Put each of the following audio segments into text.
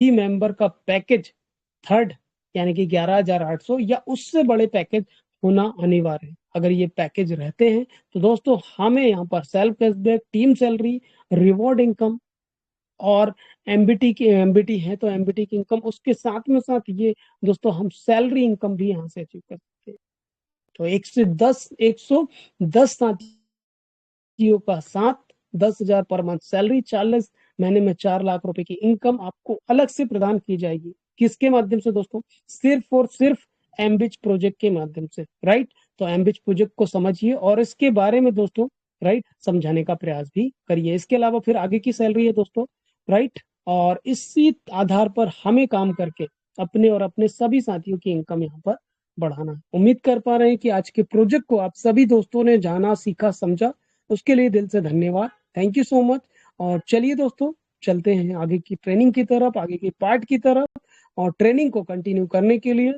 Member का package third यानी कि 11,800 या उससे बड़े पैकेज होना अनिवार्य है। अगर ये पैकेज रहते हैं तो दोस्तों हमें यहाँ पर self cashback, team salary, reward income और एमबीटी है तो एमबीटी की इनकम, उसके साथ में साथ ये दोस्तों हम सैलरी इनकम भी यहाँ से अचीव कर सकते हैं। तो 110 साथियों का साथ, 10,000 पर मंथ सैलरी, 40 महीने में 4 लाख रुपए की इनकम आपको अलग से प्रदान की जाएगी। किसके माध्यम से दोस्तों? सिर्फ और सिर्फ एमबिच प्रोजेक्ट के माध्यम से, राइट। तो एमबिच प्रोजेक्ट को समझिए और इसके बारे में दोस्तों राइट समझाने का प्रयास भी करिए। इसके अलावा फिर आगे की सैलरी है दोस्तों, राइट। और इसी आधार पर हमें काम करके अपने और अपने सभी साथियों की इनकम यहाँ पर बढ़ाना है। उम्मीद कर पा रहे हैं कि आज के प्रोजेक्ट को आप सभी दोस्तों ने जाना, सीखा, समझा, उसके लिए दिल से धन्यवाद। Thank you so much. और चलिए दोस्तों चलते हैं आगे की ट्रेनिंग की तरफ, आगे की पार्ट की तरफ। और ट्रेनिंग को कंटिन्यू करने के लिए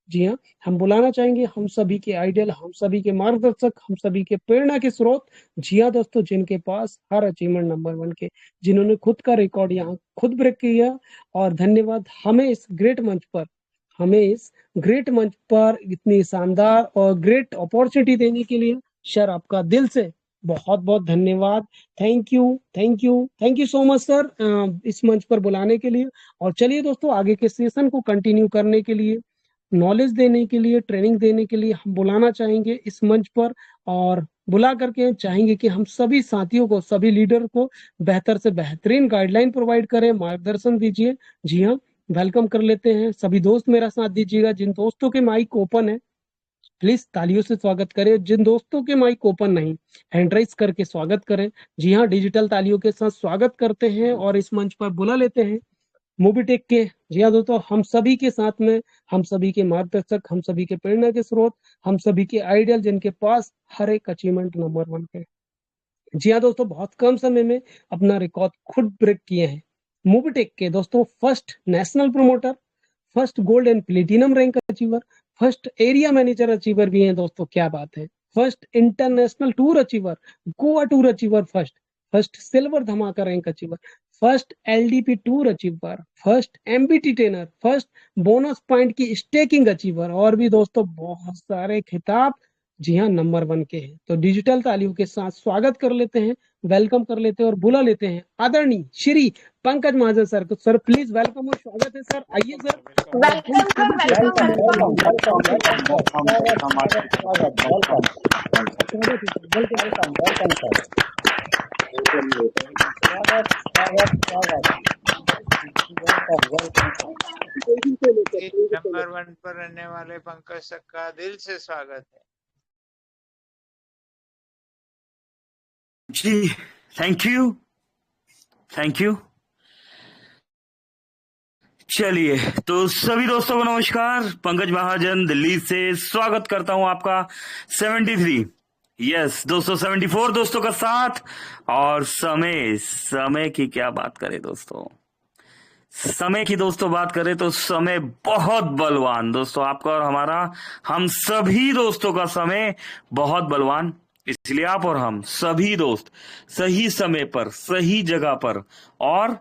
जी हाँ, हम बुलाना चाहेंगे हम सभी के आइडियल, हम सभी के मार्गदर्शक, हम सभी के प्रेरणा के स्रोत। जी हाँ दोस्तों, जिनके पास हर अचीवमेंट नंबर 1 के, जिन्होंने खुद का रिकॉर्ड यहाँ खुद ब्रेक किया। और धन्यवाद हमें इस ग्रेट मंच पर इतनी शानदार और ग्रेट अपॉर्चुनिटी देने के लिए सर आपका दिल से बहुत बहुत धन्यवाद। Thank you, thank you, thank you so much sir इस मंच पर बुलाने के लिए। और चलिए दोस्तों आगे के सेशन को कंटिन्यू करने के लिए, नॉलेज देने के लिए, ट्रेनिंग देने के लिए हम बुलाना चाहेंगे इस मंच पर। और बुला करके चाहेंगे कि हम सभी साथियों को, सभी लीडर को बेहतर से बेहतरीन गाइडलाइन प्रोवाइड करें, मार्गदर्शन दीजिए। जी हाँ, वेलकम कर लेते हैं सभी दोस्त, मेरा साथ दीजिएगा। जिन दोस्तों के माइक ओपन है प्लीज तालियों से स्वागत करें, जिन दोस्तों के माइक ओपन नहीं हैंड राइज करके स्वागत करें। जी हाँ, डिजिटल तालियों के साथ स्वागत करते हैं और इस मंच पर बुला लेते हैं मोबीटेक के, जी हाँ दोस्तों, हम सभी के साथ में, हम सभी के मार्गदर्शक, हम सभी के प्रेरणा के स्रोत, हम सभी के आइडियल, जिनके पास हर एक अचीवमेंट नंबर 1 पे। जी हाँ दोस्तों, बहुत कम समय में अपना रिकॉर्ड खुद ब्रेक किए हैं। मोबीटेक के दोस्तों first national promoter, first gold and platinum rank achiever, first area manager achiever भी हैं दोस्तों, क्या बात है। First international tour achiever, Goa tour achiever first, first silver धमाका rank achiever, first LDP tour achiever, first MBT trainer, first bonus point की staking achiever, और भी दोस्तों बहुत सारे खिताब जी हाँ नंबर 1 के हैं। तो डिजिटल तालियों के साथ स्वागत कर लेते हैं, वेलकम कर लेते हैं और बुला लेते हैं आदरणीय श्री पंकज महाजन सर को। सर प्लीज वेलकम और स्वागत है सर, आइए सर। वेलकम सर, नंबर 1 पर रहने वाले पंकज सर का दिल से स्वागत है जी। Thank you, thank you. चलिए, तो सभी दोस्तों को नमस्कार। पंकज महाजन दिल्ली से स्वागत करता हूं आपका 73, यस दोस्तों 74 दोस्तों का साथ। और समय की क्या बात करें दोस्तों, समय की दोस्तों बात करें तो समय बहुत बलवान दोस्तों, आपका और हमारा, हम सभी दोस्तों का समय बहुत बलवान। इसलिए आप और हम सभी दोस्त सही समय पर, सही जगह पर, और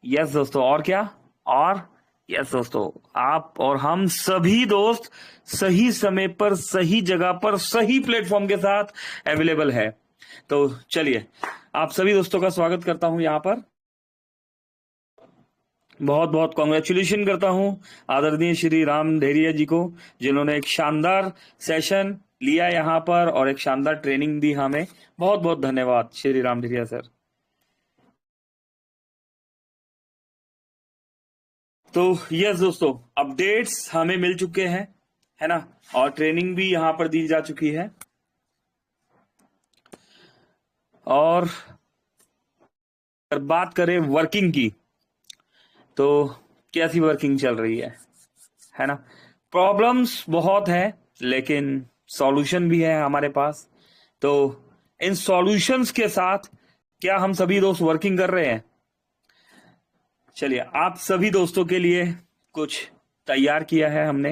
यस दोस्तों, और क्या, और यस दोस्तों, आप और हम सभी दोस्त सही समय पर, सही जगह पर, सही प्लेटफॉर्म के साथ अवेलेबल है। तो चलिए, आप सभी दोस्तों का स्वागत करता हूं यहां पर। बहुत बहुत कॉन्ग्रेचुलेशन करता हूं आदरणीय श्री राम धेरिया जी को, जिन्होंने एक शानदार सेशन लिया यहाँ पर और एक शानदार ट्रेनिंग दी हमें। बहुत बहुत धन्यवाद श्री राम धेरिया सर। तो यस दोस्तों, अपडेट्स हमें मिल चुके हैं, है ना, और ट्रेनिंग भी यहाँ पर दी जा चुकी है। और बात करें वर्किंग की, तो कैसी वर्किंग चल रही है ना। प्रॉब्लम्स बहुत है लेकिन सॉल्यूशन भी है हमारे पास। तो इन सॉल्यूशंस के साथ क्या हम सभी दोस्त वर्किंग कर रहे हैं? चलिए, आप सभी दोस्तों के लिए कुछ तैयार किया है हमने,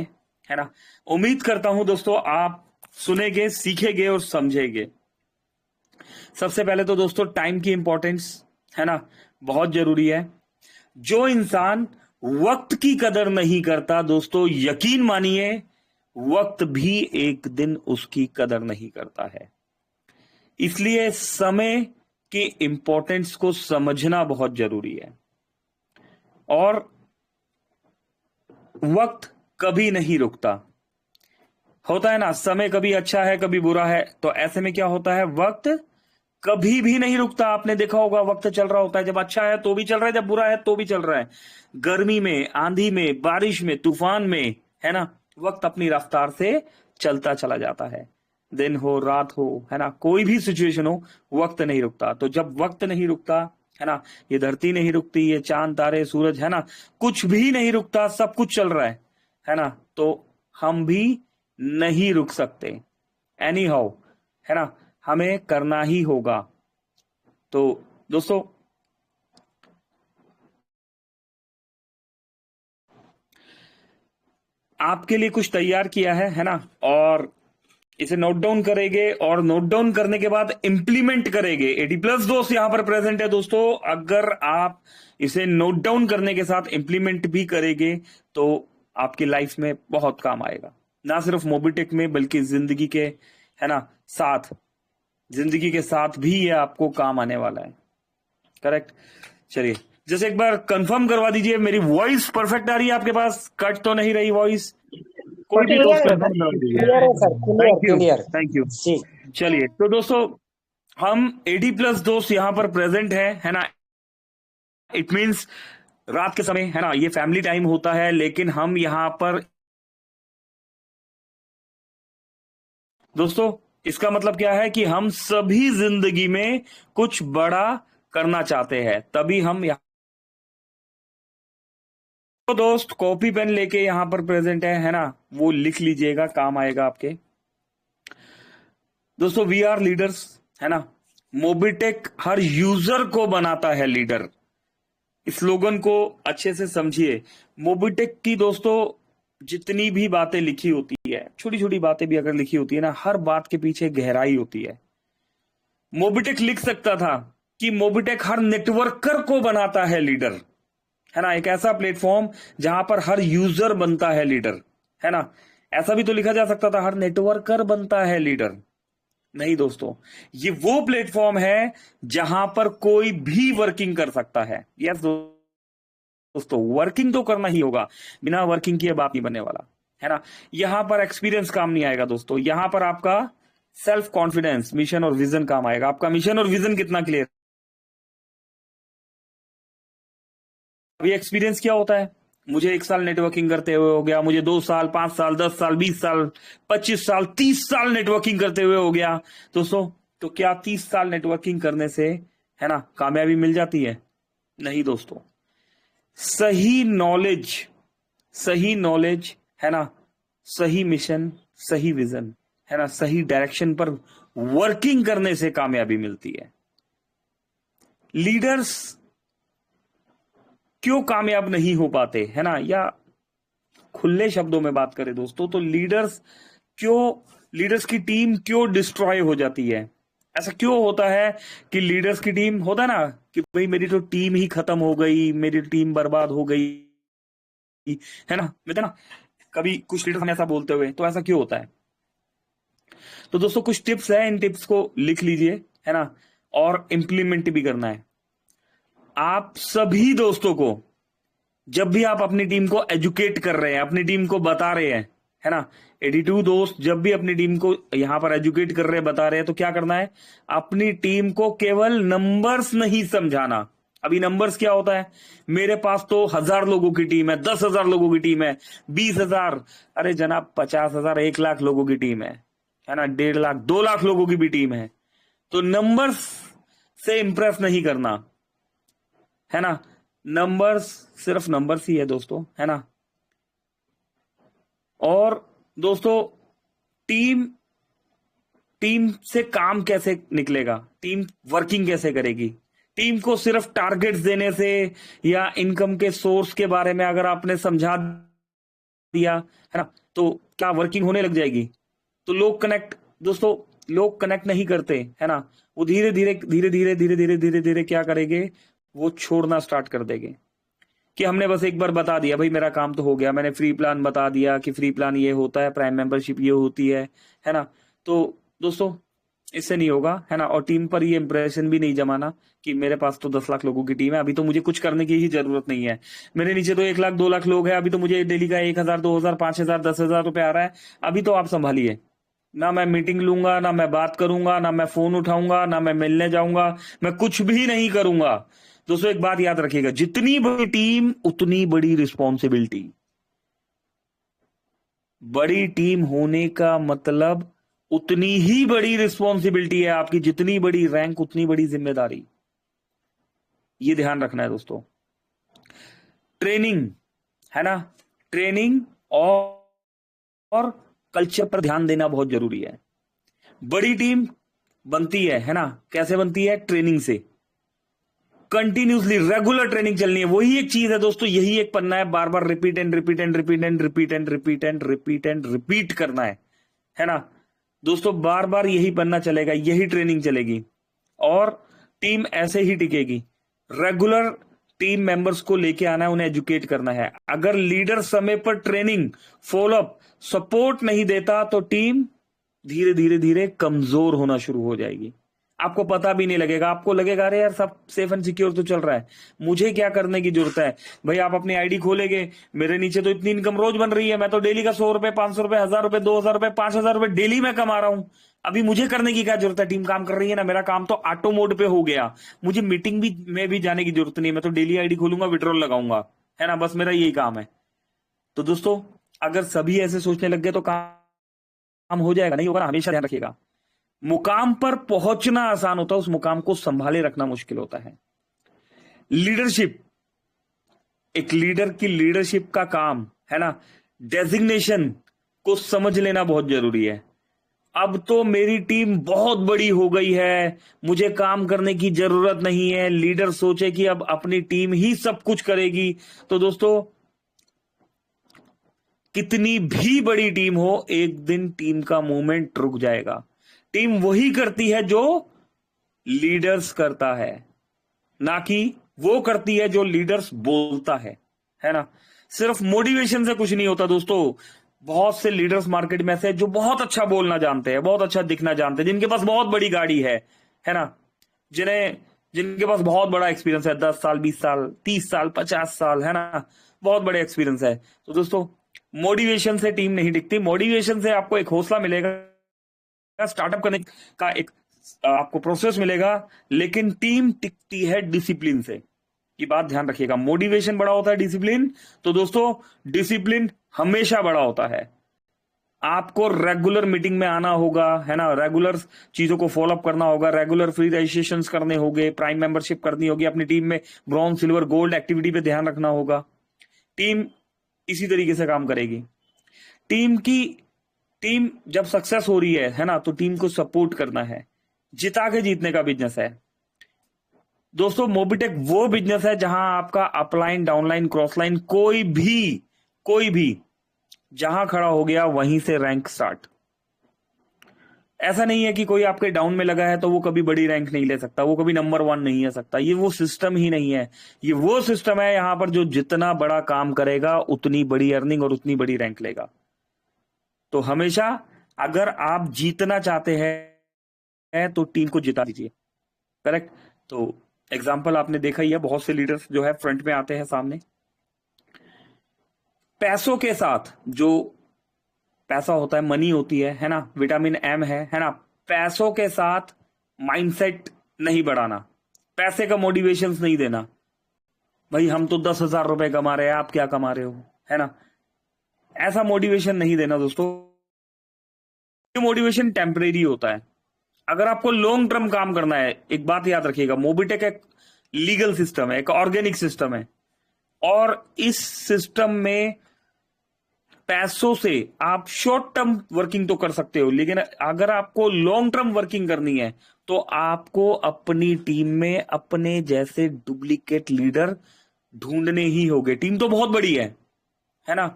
है ना। उम्मीद करता हूं दोस्तों आप सुनेंगे, सीखेंगे और समझेंगे। सबसे पहले तो दोस्तों टाइम की इंपॉर्टेंस, है ना, बहुत जरूरी है। जो इंसान वक्त की कदर नहीं करता दोस्तों, यकीन मानिए वक्त भी एक दिन उसकी कदर नहीं करता है। इसलिए समय के इंपॉर्टेंस को समझना बहुत जरूरी है। और वक्त कभी नहीं रुकता, होता है ना, समय कभी अच्छा है कभी बुरा है, तो ऐसे में क्या होता है, वक्त कभी भी नहीं रुकता। आपने देखा होगा वक्त चल रहा होता है, जब अच्छा है तो भी चल रहा है, जब बुरा है तो भी चल रहा है। गर्मी में, आंधी में, बारिश में, तूफान में, है ना, वक्त अपनी रफ्तार से चलता चला जाता है। दिन हो रात हो, है ना, कोई भी सिचुएशन हो, वक्त नहीं रुकता। तो जब वक्त नहीं रुकता, है ना, ये धरती नहीं रुकती, ये चांद तारे सूरज, है ना, कुछ भी नहीं रुकता, सब कुछ चल रहा है ना, तो हम भी नहीं रुक सकते। एनी हाउ, है ना, हमें करना ही होगा। तो दोस्तों आपके लिए कुछ तैयार किया है ना, और इसे नोट डाउन करेंगे और नोट डाउन करने के बाद इंप्लीमेंट करेंगे। 80+ दोस्त यहां पर प्रेजेंट है दोस्तों। अगर आप इसे नोट डाउन करने के साथ इंप्लीमेंट भी करेंगे तो आपकी लाइफ में बहुत काम आएगा, ना सिर्फ मोबिटेक में बल्कि जिंदगी के, है ना, साथ, जिंदगी के साथ भी ये आपको काम आने वाला है। करेक्ट। चलिए, जैसे एक बार कंफर्म करवा दीजिए मेरी वॉइस परफेक्ट आ रही है आपके पास, कट तो नहीं रही वॉइस? कोई भी दोस्त कंफर्म करवा दीजिए। क्लियर है sir, thank you, clear. Thank you. जी, चलिए, तो दोस्तों हम 80+ दोस्त यहां पर प्रेजेंट है ना। इट मींस रात के समय, है ना, ये फैमिली टाइम होता है, लेकिन हम यहां पर दोस्तों, इसका मतलब क्या है कि हम सभी जिंदगी में कुछ बड़ा करना चाहते हैं, तभी हम यहां। तो दोस्त कॉपी पेन लेके यहां पर प्रेजेंट है ना, वो लिख लीजिएगा, काम आएगा आपके। दोस्तों वी आर लीडर्स, है ना, मोबिटेक हर यूजर को बनाता है लीडर। इस स्लोगन को अच्छे से समझिए। मोबिटेक की दोस्तों जितनी भी बातें लिखी होती है, छोटी छोटी बातें भी अगर लिखी होती है ना, हर बात के पीछे गहराई होती है। मोबिटेक लिख सकता था कि मोबिटेक हर नेटवर्कर को बनाता है लीडर, है ना, एक ऐसा प्लेटफॉर्म जहां पर हर यूजर बनता है लीडर, है ना। ऐसा भी तो लिखा जा सकता था, हर नेटवर्कर बनता है लीडर। नहीं दोस्तों, ये वो प्लेटफॉर्म है जहां पर कोई भी वर्किंग कर सकता है। यस दोस्तों, वर्किंग तो करना ही होगा, बिना वर्किंग किए बात नहीं बनने वाला, है ना। यहां पर एक्सपीरियंस काम नहीं आएगा दोस्तों, यहां पर आपका सेल्फ कॉन्फिडेंस, मिशन और विजन काम आएगा। आपका मिशन और विजन कितना क्लियर? अभी एक्सपीरियंस क्या होता है, मुझे 1 साल नेटवर्किंग करते हुए हो गया, मुझे 2 साल, 5 साल, 10 साल, 20 साल, 25 साल, 30 साल नेटवर्किंग करते हुए हो गया दोस्तों। तो क्या 30 साल नेटवर्किंग करने से, है ना, कामयाबी मिल जाती है? नहीं दोस्तों। सही नॉलेज, है ना, सही मिशन, सही विजन, है ना, सही डायरेक्शन पर वर्किंग करने से कामयाबी मिलती है। लीडर्स क्यों कामयाब नहीं हो पाते, है ना, या खुले शब्दों में बात करें दोस्तों तो लीडर्स की टीम क्यों डिस्ट्रॉय हो जाती है? ऐसा क्यों होता है कि लीडर्स की टीम, होता है ना कि भाई मेरी तो टीम ही खत्म हो गई, मेरी टीम बर्बाद हो गई, है ना, मिलता ना कभी कुछ लीडर्स हमें ऐसा बोलते हुए, तो ऐसा क्यों होता है? तो दोस्तों कुछ टिप्स है, इन टिप्स को लिख लीजिए, है ना, और इंप्लीमेंट भी करना है। आप सभी दोस्तों को जब भी आप अपनी टीम को एजुकेट कर रहे हैं, अपनी टीम को बता रहे हैं, है ना, 82 दोस्त जब भी अपनी टीम को यहां पर एजुकेट कर रहे हैं, बता रहे हैं, तो क्या करना है, अपनी टीम को केवल नंबर्स नहीं समझाना। अभी नंबर्स क्या होता है, मेरे पास तो 1000 लोगों की टीम है, 10,000 लोगों की टीम है, 20,000, अरे जनाब 50,000, 1 लाख लोगों की टीम है ना, 1.5 लाख, 2 लाख लोगों की भी टीम है। तो नंबर्स से इंप्रेस नहीं करना, है ना, नंबर्स सिर्फ नंबर्स ही है दोस्तों, है ना। और दोस्तों टीम से काम कैसे निकलेगा, टीम वर्किंग कैसे करेगी? टीम को सिर्फ टारगेट्स देने से या इनकम के सोर्स के बारे में अगर आपने समझा दिया, है ना, तो क्या वर्किंग होने लग जाएगी? तो लोग कनेक्ट नहीं करते, है ना, वो धीरे धीरे क्या करेंगे, वो छोड़ना स्टार्ट कर देंगे। कि हमने बस एक बार बता दिया भाई मेरा काम तो हो गया, मैंने फ्री प्लान बता दिया कि फ्री प्लान ये होता है, प्राइम मेंबरशिप ये होती है ना। तो दोस्तों इससे नहीं होगा, है ना। और टीम पर ये इंप्रेशन भी नहीं जमाना कि मेरे पास तो 10 लाख लोगों की टीम है, अभी तो मुझे कुछ करने की ही जरूरत नहीं है, मेरे नीचे तो 1 लाख 2 लाख लोग हैं, अभी तो मुझे डेली का 1,000 2,000 5,000 10,000 रुपए आ रहा है। अभी तो आप संभालिए, ना मैं मीटिंग लूंगा, ना मैं बात करूंगा, ना मैं फोन उठाऊंगा, ना मैं मिलने जाऊंगा, मैं कुछ भी नहीं करूंगा। दोस्तों एक बात याद रखिएगा, जितनी बड़ी टीम उतनी बड़ी रिस्पॉन्सिबिलिटी। बड़ी टीम होने का मतलब उतनी ही बड़ी रिस्पॉन्सिबिलिटी है आपकी, जितनी बड़ी रैंक उतनी बड़ी जिम्मेदारी। ये ध्यान रखना है दोस्तों। ट्रेनिंग, है ना, ट्रेनिंग और कल्चर पर ध्यान देना बहुत जरूरी है। बड़ी टीम बनती है ना, कैसे बनती है? ट्रेनिंग से। कंटिन्यूसली रेगुलर ट्रेनिंग चलनी है, वही एक चीज है दोस्तों, यही एक पन्ना है, बार बार repeat and repeat and repeat and repeat and repeat and repeat and repeat करना है ना दोस्तों। बार बार यही पन्ना चलेगा, यही ट्रेनिंग चलेगी और टीम ऐसे ही टिकेगी। रेगुलर टीम मेंबर्स को लेके आना है, उन्हें एजुकेट करना है। अगर लीडर समय पर ट्रेनिंग, फॉलोअप, सपोर्ट नहीं देता तो टीम धीरे धीरे धीरे कमजोर होना शुरू हो जाएगी। आपको पता भी नहीं लगेगा, आपको लगेगा अरे यार सब सेफ एंड सिक्योर तो चल रहा है, मुझे क्या करने की जरूरत है। भाई आप अपनी आईडी खोलेंगे, मेरे नीचे तो इतनी इनकम रोज बन रही है, मैं तो डेली का 100 रुपए 500 रुपए 1000 रुपए 2000 रुपए 5000 रुपए डेली में कमा रहा हूं। अभी मुझे करने की क्या जरूरत है, टीम काम कर रही है ना, मेरा काम तो ऑटो मोड पे हो गया, मुझे मीटिंग भी में भी जाने की जरूरत नहीं, मैं तो डेली आईडी खोलूंगा, विड्रॉल लगाऊंगा, है ना, बस मेरा यही काम है। तो दोस्तों अगर सभी ऐसे सोचने लग गए तो काम हो जाएगा? नहीं होगा ना, हमेशा ध्यान रखिएगा। मुकाम पर पहुंचना आसान होता है, उस मुकाम को संभाले रखना मुश्किल होता है। लीडरशिप, एक लीडर की लीडरशिप का काम, है ना, डेजिग्नेशन को समझ लेना बहुत जरूरी है। अब तो मेरी टीम बहुत बड़ी हो गई है, मुझे काम करने की जरूरत नहीं है, लीडर सोचे कि अब अपनी टीम ही सब कुछ करेगी। तो दोस्तों कितनी भी बड़ी टीम हो, एक दिन टीम का मूवमेंट रुक जाएगा। टीम वही करती है जो लीडर्स करता है, ना कि वो करती है जो लीडर्स बोलता है ना। सिर्फ मोटिवेशन से कुछ नहीं होता दोस्तों। बहुत से लीडर्स मार्केट में से जो बहुत अच्छा बोलना जानते हैं, बहुत अच्छा दिखना जानते हैं, जिनके पास बहुत बड़ी गाड़ी है ना, जिनके पास बहुत बड़ा एक्सपीरियंस है, 10 साल 20 साल 30 साल 50 साल, है ना, बहुत बड़े एक्सपीरियंस है। तो दोस्तों मोटिवेशन से टीम नहीं टिकती, मोटिवेशन से आपको एक हौसला मिलेगा, स्टार्टअप करने का एक आपको प्रोसेस मिलेगा, लेकिन टीम टिकती है डिसिप्लिन से। ये बात ध्यान रखिएगा, मोटिवेशन बड़ा होता है, डिसिप्लिन तो दोस्तों डिसिप्लिन हमेशा बड़ा होता है। आपको रेगुलर मीटिंग में आना होगा, है ना, रेगुलर चीजों को फॉलोअप करना होगा, रेगुलर फ्री रजिस्ट्रेशन करने होंगे, प्राइम मेंबरशिप करनी होगी, अपनी टीम में ब्रॉन्ज सिल्वर गोल्ड एक्टिविटी पे ध्यान रखना होगा। टीम इसी तरीके से काम करेगी। टीम जब सक्सेस हो रही है ना, तो टीम को सपोर्ट करना है। जिता के जीतने का बिजनेस है दोस्तों। मोबिटेक वो बिजनेस है जहां आपका अपलाइन डाउनलाइन क्रॉसलाइन कोई भी जहां खड़ा हो गया वहीं से रैंक स्टार्ट। ऐसा नहीं है कि कोई आपके डाउन में लगा है तो वो कभी बड़ी रैंक नहीं ले सकता, वो कभी नंबर 1 नहीं है सकता। ये वो सिस्टम ही नहीं है। ये वो सिस्टम है यहां पर जो जितना बड़ा काम करेगा उतनी बड़ी अर्निंग और उतनी बड़ी रैंक लेगा। तो हमेशा अगर आप जीतना चाहते हैं तो टीम को जिता दीजिए। करेक्ट। तो एग्जाम्पल आपने देखा ही है, बहुत से लीडर्स जो है फ्रंट में आते हैं सामने, पैसों के साथ, जो पैसा होता है, मनी होती है ना, विटामिन एम है ना, पैसों के साथ माइंडसेट नहीं बढ़ाना, पैसे का मोटिवेशन नहीं देना। भाई हम तो 10,000 रुपए कमा रहे हैं, आप क्या कमा रहे हो, है ना, ऐसा मोटिवेशन नहीं देना दोस्तों। ये मोटिवेशन टेम्परेरी होता है। अगर आपको लॉन्ग टर्म काम करना है, एक बात याद रखिएगा, मोबिटेक एक लीगल सिस्टम है, एक ऑर्गेनिक सिस्टम है, और इस सिस्टम में पैसों से आप शॉर्ट टर्म वर्किंग तो कर सकते हो, लेकिन अगर आपको लॉन्ग टर्म वर्किंग करनी है तो आपको अपनी टीम में अपने जैसे डुप्लीकेट लीडर ढूंढने ही होंगे। टीम तो बहुत बड़ी है ना,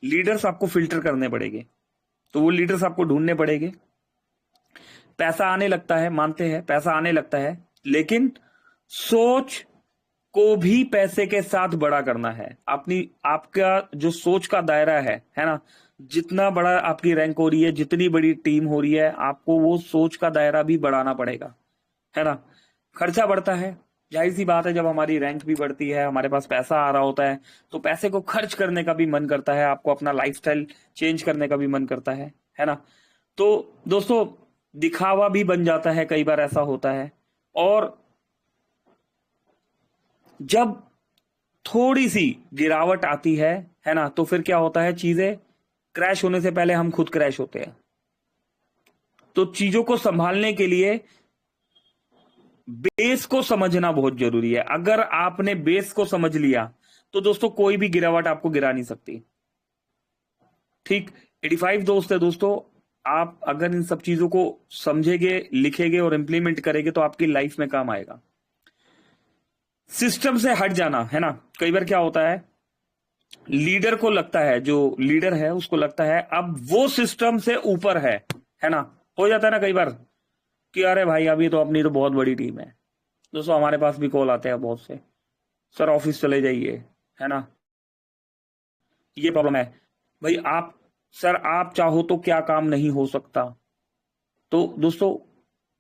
लीडर्स आपको फिल्टर करने पड़ेंगे, तो वो लीडर्स आपको ढूंढने पड़ेंगे। पैसा आने लगता है, मानते हैं पैसा आने लगता है, लेकिन सोच को भी पैसे के साथ बड़ा करना है। आपका जो सोच का दायरा है ना, जितना बड़ा आपकी रैंक हो रही है, जितनी बड़ी टीम हो रही है, आपको वो सोच का दायरा भी बढ़ाना पड़ेगा, है ना। खर्चा बढ़ता है, जाहिर सी बात है। जब हमारी रैंक भी बढ़ती है, हमारे पास पैसा आ रहा होता है, तो पैसे को खर्च करने का भी मन करता है, आपको अपना लाइफस्टाइल चेंज करने का भी मन करता है ना। तो दोस्तों, दिखावा भी बन जाता है, कई बार ऐसा होता है। और जब थोड़ी सी गिरावट आती है ना, तो फिर क्या होता है, चीजें क्रैश होने से पहले हम खुद क्रैश होते हैं। तो चीजों को संभालने के लिए बेस को समझना बहुत जरूरी है। अगर आपने बेस को समझ लिया तो दोस्तों कोई भी गिरावट आपको गिरा नहीं सकती। ठीक, 85 दोस्त है दोस्तों। आप अगर इन सब चीजों को समझेंगे, लिखेंगे और इंप्लीमेंट करेंगे तो आपकी लाइफ में काम आएगा। सिस्टम से हट जाना, है ना। कई बार क्या होता है, लीडर को लगता है, जो लीडर है उसको लगता है अब वो सिस्टम से ऊपर है ना। हो जाता है ना कई बार कि अरे भाई अभी तो अपनी तो बहुत बड़ी टीम है। दोस्तों हमारे पास भी कॉल आते हैं बहुत से, सर ऑफिस चले जाइए, है ना, ये प्रॉब्लम है। भाई सर आप चाहो तो क्या काम नहीं हो सकता। तो दोस्तों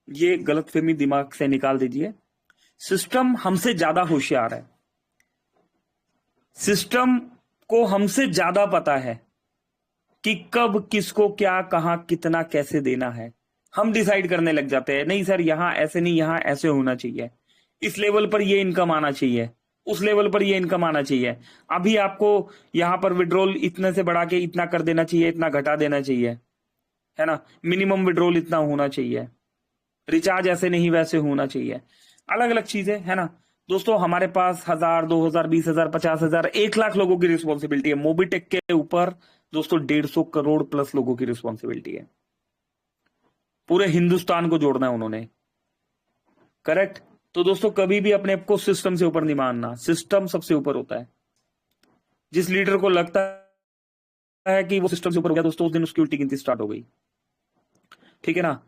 ये गलतफहमी दिमाग से निकाल दीजिए। सिस्टम हमसे ज्यादा होशियार है, सिस्टम को हमसे ज्यादा पता है कि कब किसको क्या कहां कितना कैसे देना है। हम डिसाइड करने लग जाते हैं, नहीं सर यहां ऐसे नहीं, यहां ऐसे होना चाहिए, इस लेवल पर ये इनकम आना चाहिए, उस लेवल पर ये इनकम आना चाहिए, अभी आपको यहां पर विड्रॉल इतने से बढ़ा के इतना कर देना चाहिए, इतना घटा देना चाहिए, है ना, मिनिमम विड्रॉल इतना होना चाहिए, रिचार्ज ऐसे नहीं वैसे होना चाहिए, अलग अलग चीजें, है ना। दोस्तों हमारे पास 1000, 2000, 20,000, 50,000, 1 लाख लोगों की रिस्पॉन्सिबिलिटी है। मोबीटेक के ऊपर दोस्तों 150 करोड़ प्लस लोगों की रिस्पॉन्सिबिलिटी है। पूरे हिंदुस्तान को जोड़ना है उन्होंने, करेक्ट। तो दोस्तों कभी भी अपने आप को सिस्टम से ऊपर नहीं मानना, सिस्टम सबसे ऊपर होता है। जिस लीडर को लगता है कि वो सिस्टम से ऊपर हो गया दोस्तों, उस दिन उसकी उल्टी गिनती स्टार्ट हो गई, ठीक है ना।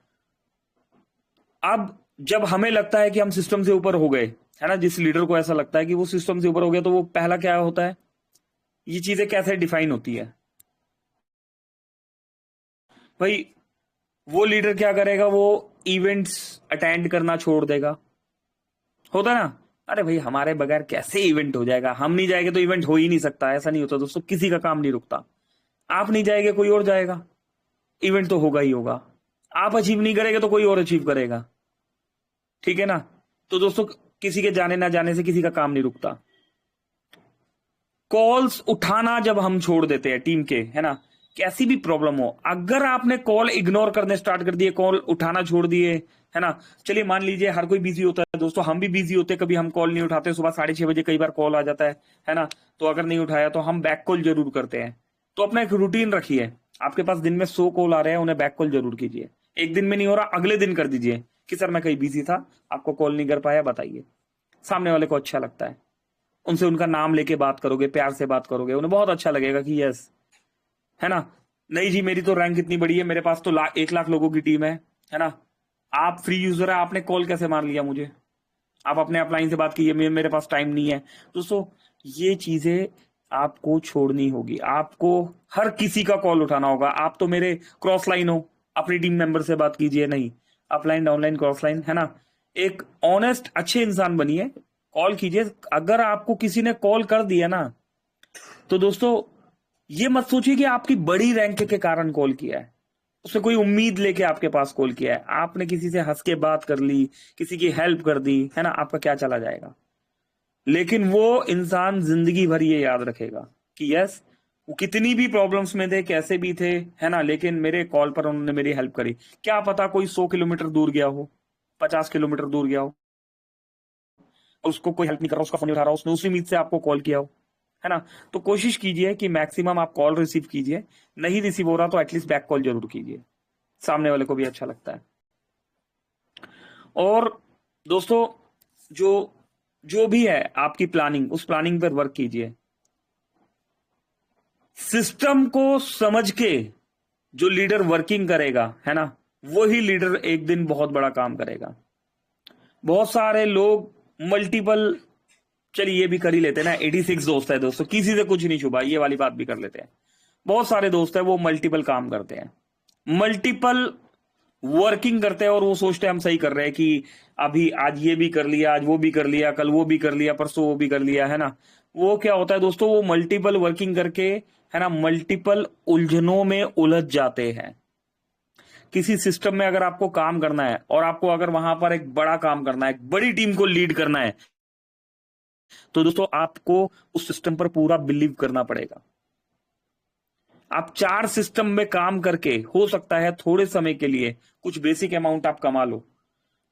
अब जब हमें लगता है कि हम सिस्टम से ऊपर हो गए, है ना, जिस लीडर को ऐसा लगता है कि वो सिस्टम से ऊपर हो गया, तो वो पहला क्या होता है, ये चीजें कैसे डिफाइन होती है। भाई वो लीडर क्या करेगा, वो इवेंट्स अटेंड करना छोड़ देगा। होता है ना, अरे भाई हमारे बगैर कैसे इवेंट हो जाएगा, हम नहीं जाएंगे तो इवेंट हो ही नहीं सकता। ऐसा नहीं होता दोस्तों, किसी का काम नहीं रुकता। आप नहीं जाएंगे कोई और जाएगा, इवेंट तो होगा ही होगा। आप अचीव नहीं करेंगे तो कोई और अचीव करेगा, ठीक है ना। तो दोस्तों किसी के जाने ना जाने से किसी का काम नहीं रुकता। कॉल्स उठाना जब हम छोड़ देते हैं टीम के, है ना, कैसी भी प्रॉब्लम हो, अगर आपने कॉल इग्नोर करने स्टार्ट कर दिए, कॉल उठाना छोड़ दिए, है ना, चलिए मान लीजिए हर कोई बिजी होता है दोस्तों, हम भी बिजी होते हैं, कभी हम कॉल नहीं उठाते। सुबह 6:30 बजे कई बार कॉल आ जाता है ना, तो अगर नहीं उठाया तो हम बैक कॉल जरूर करते हैं। तो अपना एक रूटीन रखिए, आपके पास दिन में 100 कॉल आ रहे हैं, उन्हें बैक कॉल जरूर कीजिए। एक दिन में नहीं हो रहा, अगले दिन कर दीजिए कि सर मैं कहीं बिजी था, आपको कॉल नहीं कर पाया, बताइए। सामने वाले को अच्छा लगता है, उनसे उनका नाम लेके बात करोगे, प्यार से बात करोगे, उन्हें बहुत अच्छा लगेगा कि यस, है ना। नहीं जी मेरी तो रैंक इतनी बड़ी है, मेरे पास तो 1 लाख लोगों की टीम है ना। आप फ्री यूजर है, आपने कॉल कैसे मार लिया मुझे, आप अपने अपलाइन से बात कीजिए, मेरे पास टाइम नहीं है। दोस्तों ये चीजें आपको छोड़नी होगी, आपको हर किसी का कॉल उठाना होगा। आप तो मेरे क्रॉस लाइन हो, अपनी टीम मेंबर से बात कीजिए, नहीं अपलाइन डाउनलाइन क्रॉस लाइन, है ना। एक ऑनेस्ट अच्छे इंसान बनिए, कॉल कीजिए। अगर आपको किसी ने कॉल कर दिया ना, तो दोस्तों ये मत सोचिए कि आपकी बड़ी रैंक के कारण कॉल किया है, उससे कोई उम्मीद लेके आपके पास कॉल किया है। आपने किसी से हंस के बात कर ली, किसी की हेल्प कर दी, है ना, आपका क्या चला जाएगा। लेकिन वो इंसान जिंदगी भर ये याद रखेगा कि यस वो कितनी भी प्रॉब्लम्स में थे, कैसे भी थे, है ना, लेकिन मेरे कॉल पर उन्होंने मेरी हेल्प करी। क्या पता कोई 100 किलोमीटर दूर गया हो, 50 किलोमीटर दूर गया हो, उसको कोई हेल्प नहीं कर रहा, उसका फोन नहीं उठा रहा, उसने उसी उम्मीद से आपको कॉल किया हो, है ना। तो कोशिश कीजिए कि मैक्सिमम आप कॉल रिसीव कीजिए, नहीं रिसीव हो रहा तो एटलीस्ट बैक कॉल जरूर कीजिए, सामने वाले को भी अच्छा लगता है। और दोस्तों जो भी है आपकी प्लानिंग, उस प्लानिंग पर वर्क कीजिए। सिस्टम को समझ के जो लीडर वर्किंग करेगा, है ना, वही लीडर एक दिन बहुत बड़ा काम करेगा। बहुत सारे लोग मल्टीपल चलिए ये भी कर ही लेते हैं ना, 86 दोस्त है दोस्तों, किसी से कुछ नहीं छुपा, ये वाली बात भी कर लेते हैं। बहुत सारे दोस्त है वो मल्टीपल काम करते हैं, मल्टीपल वर्किंग करते हैं, और वो सोचते हैं हम सही कर रहे हैं कि अभी आज ये भी कर लिया, आज वो भी कर लिया, कल वो भी कर लिया, परसों वो भी कर लिया, है ना। वो क्या होता है दोस्तों, वो मल्टीपल वर्किंग करके, है ना, मल्टीपल उलझनों में उलझ जाते हैं। किसी सिस्टम में अगर आपको काम करना है और आपको अगर वहां पर एक बड़ा काम करना है, एक बड़ी टीम को लीड करना है, तो दोस्तों आपको उस सिस्टम पर पूरा बिलीव करना पड़ेगा। आप 4 सिस्टम में काम करके हो सकता है थोड़े समय के लिए कुछ बेसिक अमाउंट आप कमा लो,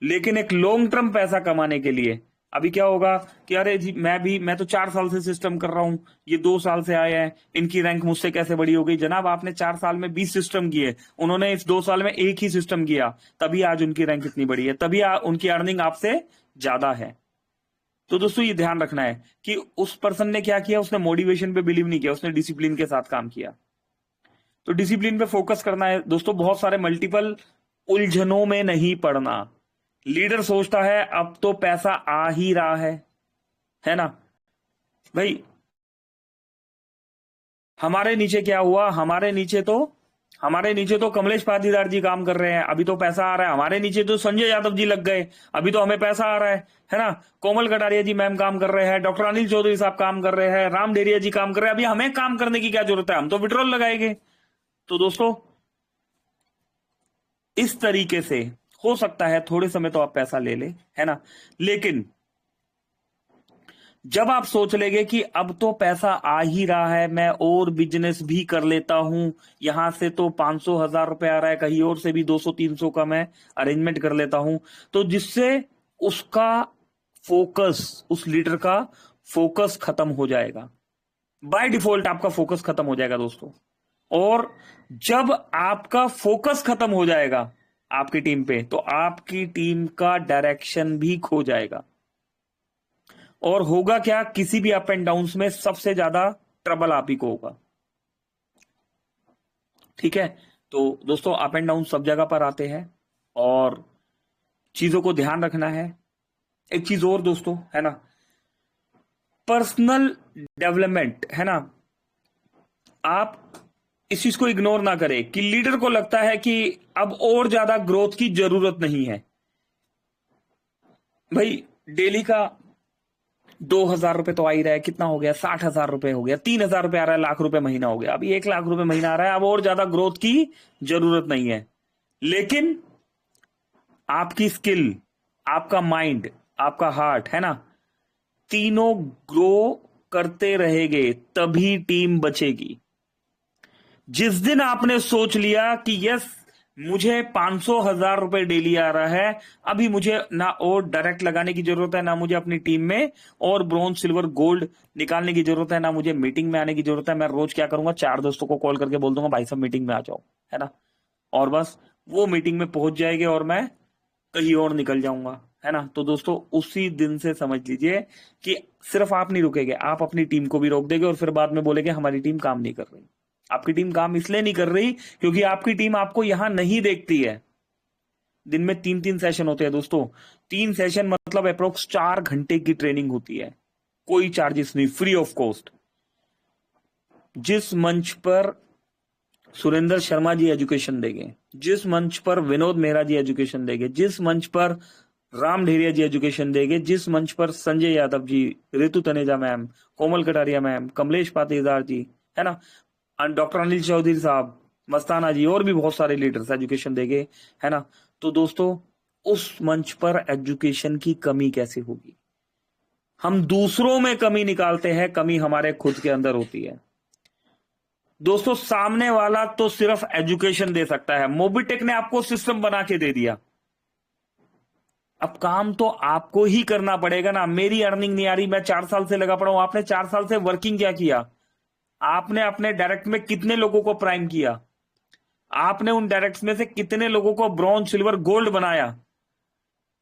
लेकिन एक लॉन्ग टर्म पैसा कमाने के लिए अभी क्या होगा कि अरे जी मैं तो 4 साल से सिस्टम कर रहा हूं, ये 2 साल से आए हैं, इनकी रैंक मुझसे कैसे बड़ी हो गई। जनाब आपने 4 साल में 20 सिस्टम किए, उन्होंने इस 2 साल में एक ही सिस्टम किया, तभी आज उनकी रैंक इतनी बड़ी है, तभी उनकी अर्निंग आपसे ज्यादा है। तो दोस्तों ये ध्यान रखना है कि उस पर्सन ने क्या किया, उसने मोटिवेशन पे बिलीव नहीं किया, उसने डिसिप्लिन के साथ काम किया। तो डिसिप्लिन पे फोकस करना है दोस्तों, बहुत सारे मल्टीपल उलझनों में नहीं पड़ना। लीडर सोचता है अब तो पैसा आ ही रहा है ना भाई। हमारे नीचे क्या हुआ, हमारे नीचे तो कमलेश पाटीदार जी काम कर रहे हैं, अभी तो पैसा आ रहा है। हमारे नीचे तो संजय यादव जी लग गए, अभी तो हमें पैसा आ रहा है ना। कोमल कटारिया जी मैम काम कर रहे हैं, डॉक्टर अनिल चौधरी साहब काम कर रहे हैं, राम डेरिया जी काम कर रहे हैं, अभी हमें काम करने की क्या जरूरत है, हम तो विड्रॉल लगाएंगे। तो दोस्तों इस तरीके से हो सकता है थोड़े समय तो आप पैसा ले ले, है ना, लेकिन जब आप सोच लेंगे कि अब तो पैसा आ ही रहा है, मैं और बिजनेस भी कर लेता हूं, यहां से तो 500,000 रुपए आ रहा है, कहीं और से भी 200-300 का मैं अरेंजमेंट कर लेता हूं, तो जिससे उसका फोकस, उस लीडर का फोकस खत्म हो जाएगा। बाय डिफॉल्ट आपका फोकस खत्म हो जाएगा दोस्तों। और जब आपका फोकस खत्म हो जाएगा आपकी टीम पे, तो आपकी टीम का डायरेक्शन भी खो जाएगा। और होगा क्या, किसी भी अप एंड डाउन में सबसे ज्यादा ट्रबल आप ही को होगा। ठीक है, तो दोस्तों अप एंड डाउन सब जगह पर आते हैं और चीजों को ध्यान रखना है। एक चीज और दोस्तों, है ना, पर्सनल डेवलपमेंट, है ना, आप इस चीज को इग्नोर ना करें कि लीडर को लगता है कि अब और ज्यादा ग्रोथ की जरूरत नहीं है। भाई डेली का 2,000 रुपए तो आ ही रहा है, कितना हो गया, 60,000 रुपए हो गया, 3,000 रुपए आ रहा है, लाख रुपए महीना हो गया, अभी 1 लाख रुपए महीना आ रहा है, अब और ज्यादा ग्रोथ की जरूरत नहीं है। लेकिन आपकी स्किल, आपका माइंड, आपका हार्ट, है ना, तीनों ग्रो करते रहेंगे तभी टीम बचेगी। जिस दिन आपने सोच लिया कि यस मुझे 500,000 रुपए डेली आ रहा है, अभी मुझे ना और डायरेक्ट लगाने की जरूरत है, ना मुझे अपनी टीम में और ब्रॉन्ज सिल्वर गोल्ड निकालने की जरूरत है, ना मुझे मीटिंग में आने की जरूरत है। मैं रोज क्या करूंगा, 4 दोस्तों को कॉल करके बोल दूंगा भाई साहब मीटिंग में आ जाओ, है ना, और बस वो मीटिंग में पहुंच जाएगी और मैं कहीं और निकल जाऊंगा, है ना। तो दोस्तों उसी दिन से समझ लीजिए कि सिर्फ आप नहीं रुकेंगे, आप अपनी टीम को भी रोक देंगे और फिर बाद में बोलेंगे हमारी टीम काम नहीं कर रही। आपकी टीम काम इसलिए नहीं कर रही क्योंकि आपकी टीम आपको यहां नहीं देखती है। दिन में 3-3 सेशन होते हैं दोस्तों, 3 सेशन मतलब अप्रोक्स 4 घंटे की ट्रेनिंग होती है, कोई चार्जेस नहीं, फ्री ऑफ कॉस्ट। जिस मंच पर सुरेंद्र शर्मा जी एजुकेशन देंगे, जिस मंच पर विनोद मेहरा जी एजुकेशन देंगे, जिस मंच पर राम ढेरिया जी एजुकेशन देंगे, जिस मंच पर संजय यादव जी, ऋतु तनेजा मैम, कोमल कटारिया मैम, कमलेश पाटीदार जी, है ना, डॉक्टर अनिल चौधरी साहब, मस्ताना जी, और भी बहुत सारे लीडर्स एजुकेशन देंगे, है ना। तो दोस्तों उस मंच पर एजुकेशन की कमी कैसे होगी। हम दूसरों में कमी निकालते हैं, कमी हमारे खुद के अंदर होती है। दोस्तों सामने वाला तो सिर्फ एजुकेशन दे सकता है, मोबिटेक ने आपको सिस्टम बना के दे दिया, अब काम तो आपको ही करना पड़ेगा ना। मेरी अर्निंग नहीं आ रही, मैं 4 साल से लगा पड़ा हूं, आपने 4 साल से वर्किंग क्या किया, आपने अपने डायरेक्ट में कितने लोगों को प्राइम किया, आपने उन डायरेक्ट में से कितने लोगों को ब्रॉन्ज सिल्वर गोल्ड बनाया।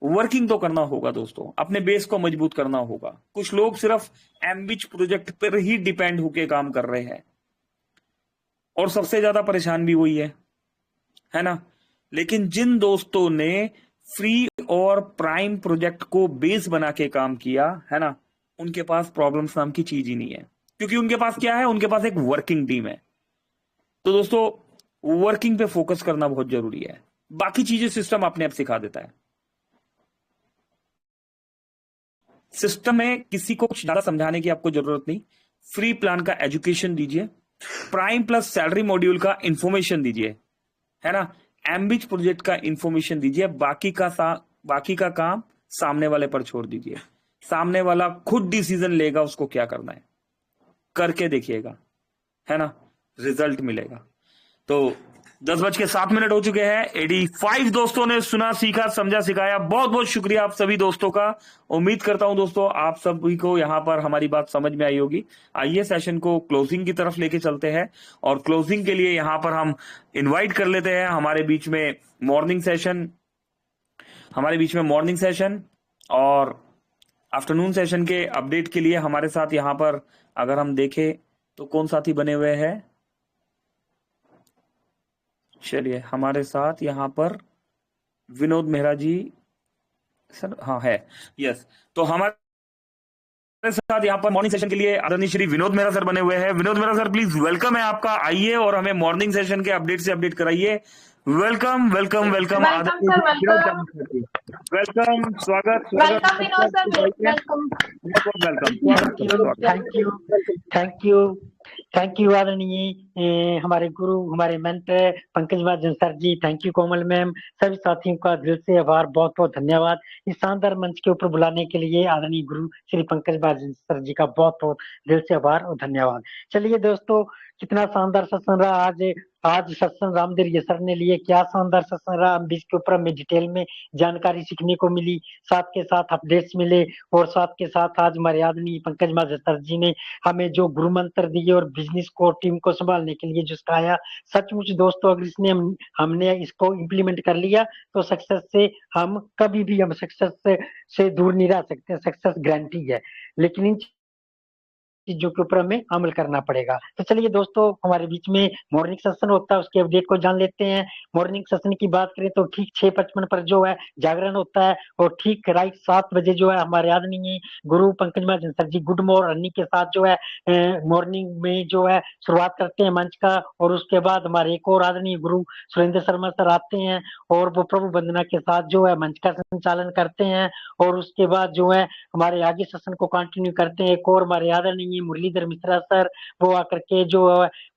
वर्किंग तो करना होगा दोस्तों, अपने बेस को मजबूत करना होगा। कुछ लोग सिर्फ एमबिच प्रोजेक्ट पर ही डिपेंड होके काम कर रहे हैं और सबसे ज्यादा परेशान भी वही है ना। लेकिन जिन दोस्तों ने फ्री और प्राइम प्रोजेक्ट को बेस बना के काम किया, है ना, उनके पास प्रॉब्लम्स नाम की चीज ही नहीं है, क्योंकि उनके पास क्या है, उनके पास एक वर्किंग टीम है। तो दोस्तों वर्किंग पे फोकस करना बहुत जरूरी है, बाकी चीजें सिस्टम अपने आप सिखा देता है। सिस्टम में किसी को कुछ ज्यादा समझाने की आपको जरूरत नहीं, फ्री प्लान का एजुकेशन दीजिए, प्राइम प्लस सैलरी मॉड्यूल का इंफॉर्मेशन दीजिए, है ना, एम्बिच प्रोजेक्ट का इंफॉर्मेशन दीजिए, बाकी का काम सामने वाले पर छोड़ दीजिए। सामने वाला खुद डिसीजन लेगा उसको क्या करना है, करके देखिएगा, है ना, रिजल्ट मिलेगा। तो 10:07 हो चुके हैं। 85 दोस्तों ने सुना, सीखा, समझा, सिखाया। बहुत बहुत शुक्रिया आप सभी दोस्तों का। उम्मीद करता हूं दोस्तों आप सभी को यहां पर हमारी बात समझ में आई होगी। आइए सेशन को क्लोजिंग की तरफ लेके चलते हैं, और क्लोजिंग के लिए यहां पर हम इनवाइट कर लेते हैं हमारे बीच में मॉर्निंग सेशन और आफ्टरनून सेशन के अपडेट के लिए हमारे साथ यहां पर अगर हम देखें तो कौन साथी बने हुए हैं। चलिए, हमारे साथ यहाँ पर विनोद मेहरा जी सर, हाँ है, यस। तो हमारे साथ यहाँ पर मॉर्निंग सेशन के लिए आदरणीय श्री विनोद मेहरा सर बने हुए हैं। Vinod Mehra sir please, welcome है आपका। आइए और हमें मॉर्निंग सेशन के अपडेट से अपडेट कराइए। वेलकम वेलकम वेलकम वेलकम, स्वागत थैंक यू आदरणीय हमारे गुरु, हमारे mentor Pankaj Mahajan sir ji, thank you Komal ma'am, सभी साथियों का दिल से आभार, बहुत बहुत धन्यवाद इस शानदार मंच के ऊपर बुलाने के लिए। आदरणीय गुरु श्री पंकज महाजन सर जी का बहुत बहुत दिल से आभार और धन्यवाद। चलिए दोस्तों, कितना शानदार सत्संग रहा आज सत्संग रामदेव सर ने लिए, क्या शानदार सत्संग रहा। इसके ऊपर हमें डिटेल में जानकारी सीखने को मिली, साथ के साथ अपडेट्स मिले, और साथ के साथ आज हमारे आदरणीय पंकज महाजन सर जी ने हमें जो गुरु मंत्र दिए और बिजनेस को, टीम को संभालने के लिए जो सिखाया, सचमुच दोस्तों अगर इसने हमने इसको इम्प्लीमेंट कर लिया तो सक्सेस से हम कभी भी हम सक्सेस से दूर नहीं रह सकते। सक्सेस गारंटी है, लेकिन इन चीजों के ऊपर हमें अमल करना पड़ेगा। तो चलिए दोस्तों, हमारे बीच में मॉर्निंग सेशन होता है, उसके अपडेट को जान लेते हैं। मॉर्निंग सेशन की बात करें तो ठीक 6:55 पर जो है जागरण होता है, और ठीक राइट 7 बजे जो है हमारे आदरणीय गुरु पंकज महाजन सर जी गुड मॉर्निंग के साथ जो है मॉर्निंग में जो है शुरुआत करते हैं मंच का। और उसके बाद हमारे एक और आदरणीय गुरु सुरेंद्र शर्मा सर आते हैं, और वो प्रभु वंदना के साथ जो है मंच का संचालन करते हैं। और उसके बाद जो है हमारे आगे सेशन को कंटिन्यू करते हैं एक और हमारे आदरणीय मुरलीधर मिश्रा सर, वो आकर के जो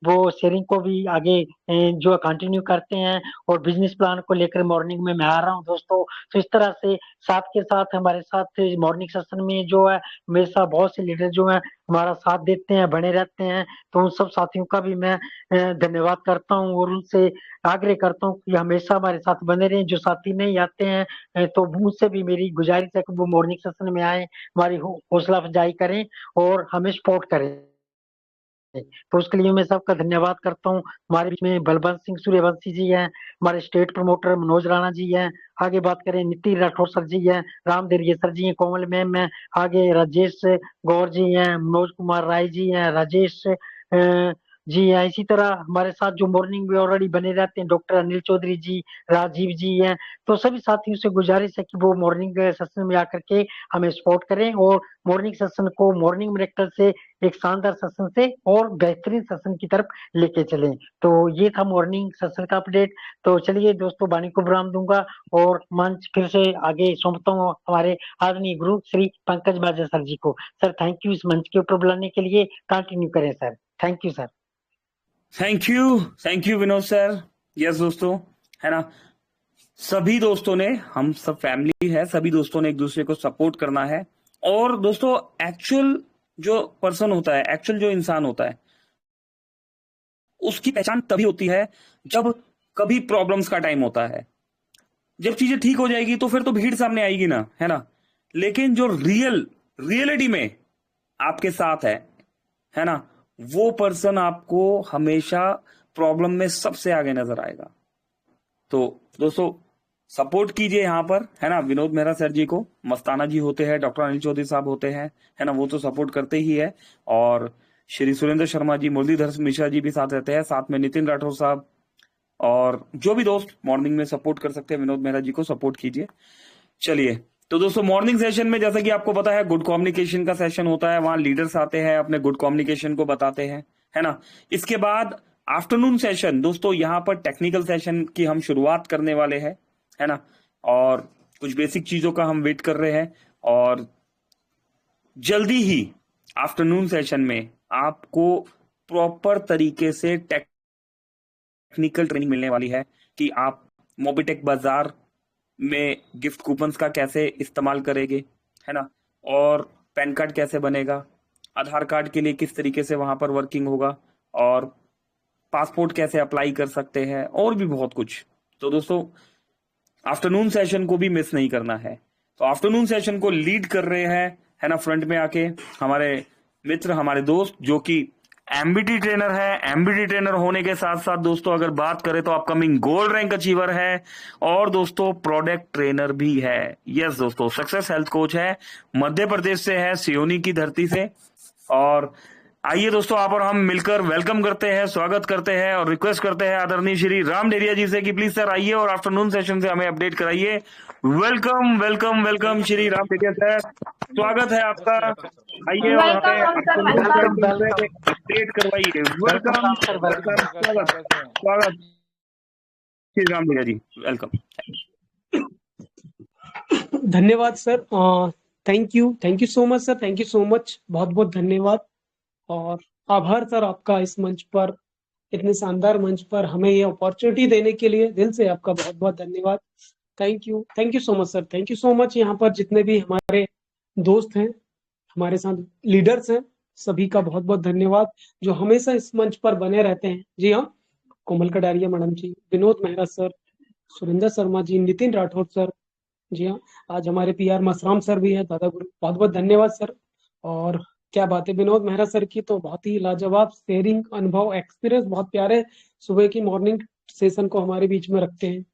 वो शेयरिंग को भी आगे जो कंटिन्यू करते हैं, और बिजनेस प्लान को लेकर मॉर्निंग में मैं आ रहा हूँ दोस्तों। तो इस तरह से साथ के साथ हमारे साथ मॉर्निंग सेशन में जो है हमेशा बहुत से लीडर जो है हमारा साथ देते हैं, बने रहते हैं। तो उन सब साथियों का भी मैं धन्यवाद करता हूँ, और उनसे आग्रह करता हूँ कि हमेशा हमारे साथ बने रहें। जो साथी नहीं आते हैं तो उनसे भी मेरी गुजारिश है कि वो मॉर्निंग सेशन में आए, हमारी हौसला अफजाई करें और हमें सपोर्ट करें। तो उसके लिए मैं सबका धन्यवाद करता हूँ। हमारे बीच में बलवंत सिंह सूर्यवंशी जी हैं, हमारे स्टेट प्रमोटर मनोज राणा जी हैं, आगे बात करें नितिन राठौर सर जी हैं, रामदेव सर जी हैं, कोमल मैम है, आगे राजेश गौर जी हैं, मनोज कुमार राय जी हैं, राजेश जी हैं। इसी तरह हमारे साथ जो मॉर्निंग में ऑलरेडी बने रहते हैं डॉक्टर अनिल चौधरी जी, राजीव जी हैं। तो सभी साथियों से गुजारिश है कि वो मॉर्निंग सेशन में आकर के हमें सपोर्ट करें, और मॉर्निंग सेशन को मॉर्निंग मिरेकल से एक शानदार सेशन से और बेहतरीन सेशन की तरफ लेके चलें। तो ये था मॉर्निंग सेशन का अपडेट। तो चलिए दोस्तों, वाणी को विराम दूंगा और मंच फिर से आगे सौंपता हूँ हमारे आदरणीय गुरु श्री पंकज महाजन सर जी को। सर थैंक यू इस मंच के ऊपर बुलाने के लिए, कंटिन्यू करें sir. Thank you sir. Thank you Vinod sir. Yes दोस्तों, है ना, सभी दोस्तों ने, हम सब फैमिली है, सभी दोस्तों ने एक दूसरे को सपोर्ट करना है। और दोस्तों एक्चुअल जो पर्सन होता है, एक्चुअल जो इंसान होता है, उसकी पहचान तभी होती है जब कभी प्रॉब्लम्स का टाइम होता है। जब चीजें ठीक हो जाएगी तो फिर तो भीड़ सामने आएगी ना, है ना। लेकिन जो रियलिटी में आपके साथ है ना, वो पर्सन आपको हमेशा प्रॉब्लम में सबसे आगे नजर आएगा। तो दोस्तों सपोर्ट कीजिए यहां पर, है ना, विनोद मेहरा सर जी को, मस्ताना जी होते हैं, डॉक्टर अनिल चौधरी साहब होते हैं, है ना, वो तो सपोर्ट करते ही है। और श्री सुरेंद्र शर्मा जी, मुरलीधर मिश्रा जी भी साथ रहते हैं, साथ में नितिन राठौर साहब, और जो भी दोस्त मॉर्निंग में सपोर्ट कर सकते हैं विनोद मेहरा जी को, सपोर्ट कीजिए। चलिए, तो दोस्तों मॉर्निंग सेशन में जैसा कि आपको पता है गुड कम्युनिकेशन का सेशन होता है, वहां लीडर्स आते हैं अपने गुड कम्युनिकेशन को बताते हैं, है ना। इसके बाद आफ्टरनून सेशन दोस्तों यहाँ पर टेक्निकल सेशन की हम शुरुआत करने वाले हैं, है ना, और कुछ बेसिक चीजों का हम वेट कर रहे हैं और जल्दी ही आफ्टरनून सेशन में आपको प्रॉपर तरीके से टेक्निकल ट्रेनिंग मिलने वाली है कि आप मोबिटेक बाजार में गिफ्ट कूपन्स का कैसे इस्तेमाल करेंगे, है ना, और पैन कार्ड कैसे बनेगा, आधार कार्ड के लिए किस तरीके से वहां पर वर्किंग होगा, और पासपोर्ट कैसे अप्लाई कर सकते हैं, और भी बहुत कुछ। तो दोस्तों आफ्टरनून सेशन को भी मिस नहीं करना है। तो आफ्टरनून सेशन को लीड कर रहे हैं, है ना, फ्रंट में आके हमारे मित्र, हमारे दोस्त जो कि एमबीटी ट्रेनर है। एमबीटी ट्रेनर होने के साथ साथ दोस्तों अगर बात करें तो अपकमिंग गोल्ड रैंक अचीवर है और दोस्तों प्रोडक्ट ट्रेनर भी है। यस दोस्तों, सक्सेस हेल्थ कोच है, मध्य प्रदेश से है, सियोनी की धरती से। और आइए दोस्तों आप और हम मिलकर वेलकम करते हैं, स्वागत करते हैं और रिक्वेस्ट करते हैं आदरणीय श्री राम डेरिया जी से कि प्लीज सर आइए और आफ्टरनून सेशन से हमें अपडेट कराइए। Welcome welcome welcome Shri Ram Deriya sir, स्वागत है आपका। आइए और हमें अपडेट करवाइए। वेलकम, स्वागत श्री राम डेरिया जी, वेलकम। धन्यवाद sir, thank you so much sir, thank you so much, बहुत बहुत धन्यवाद और आभार सर आपका इस मंच पर, इतने शानदार मंच पर हमें ये अपॉर्चुनिटी देने के लिए दिल से आपका बहुत बहुत धन्यवाद। Thank you so much sir, thank you so much. यहाँ पर जितने भी हमारे दोस्त हैं, हमारे साथ लीडर्स हैं, सभी का बहुत बहुत धन्यवाद जो हमेशा इस मंच पर बने रहते हैं। जी हाँ, कोमल कटारिया मैडम जी, विनोद मेहरा सर, सुरेंद्र शर्मा जी, नितिन राठौर सर, जी हाँ, आज हमारे पीआर मसराम सर भी है, दादा गुरु, बहुत बहुत धन्यवाद सर। और क्या बात है, विनोद मेहरा सर की तो बहुत ही लाजवाब शेयरिंग, अनुभव, एक्सपीरियंस, बहुत प्यारे सुबह की मॉर्निंग सेशन को हमारे बीच में रखते हैं।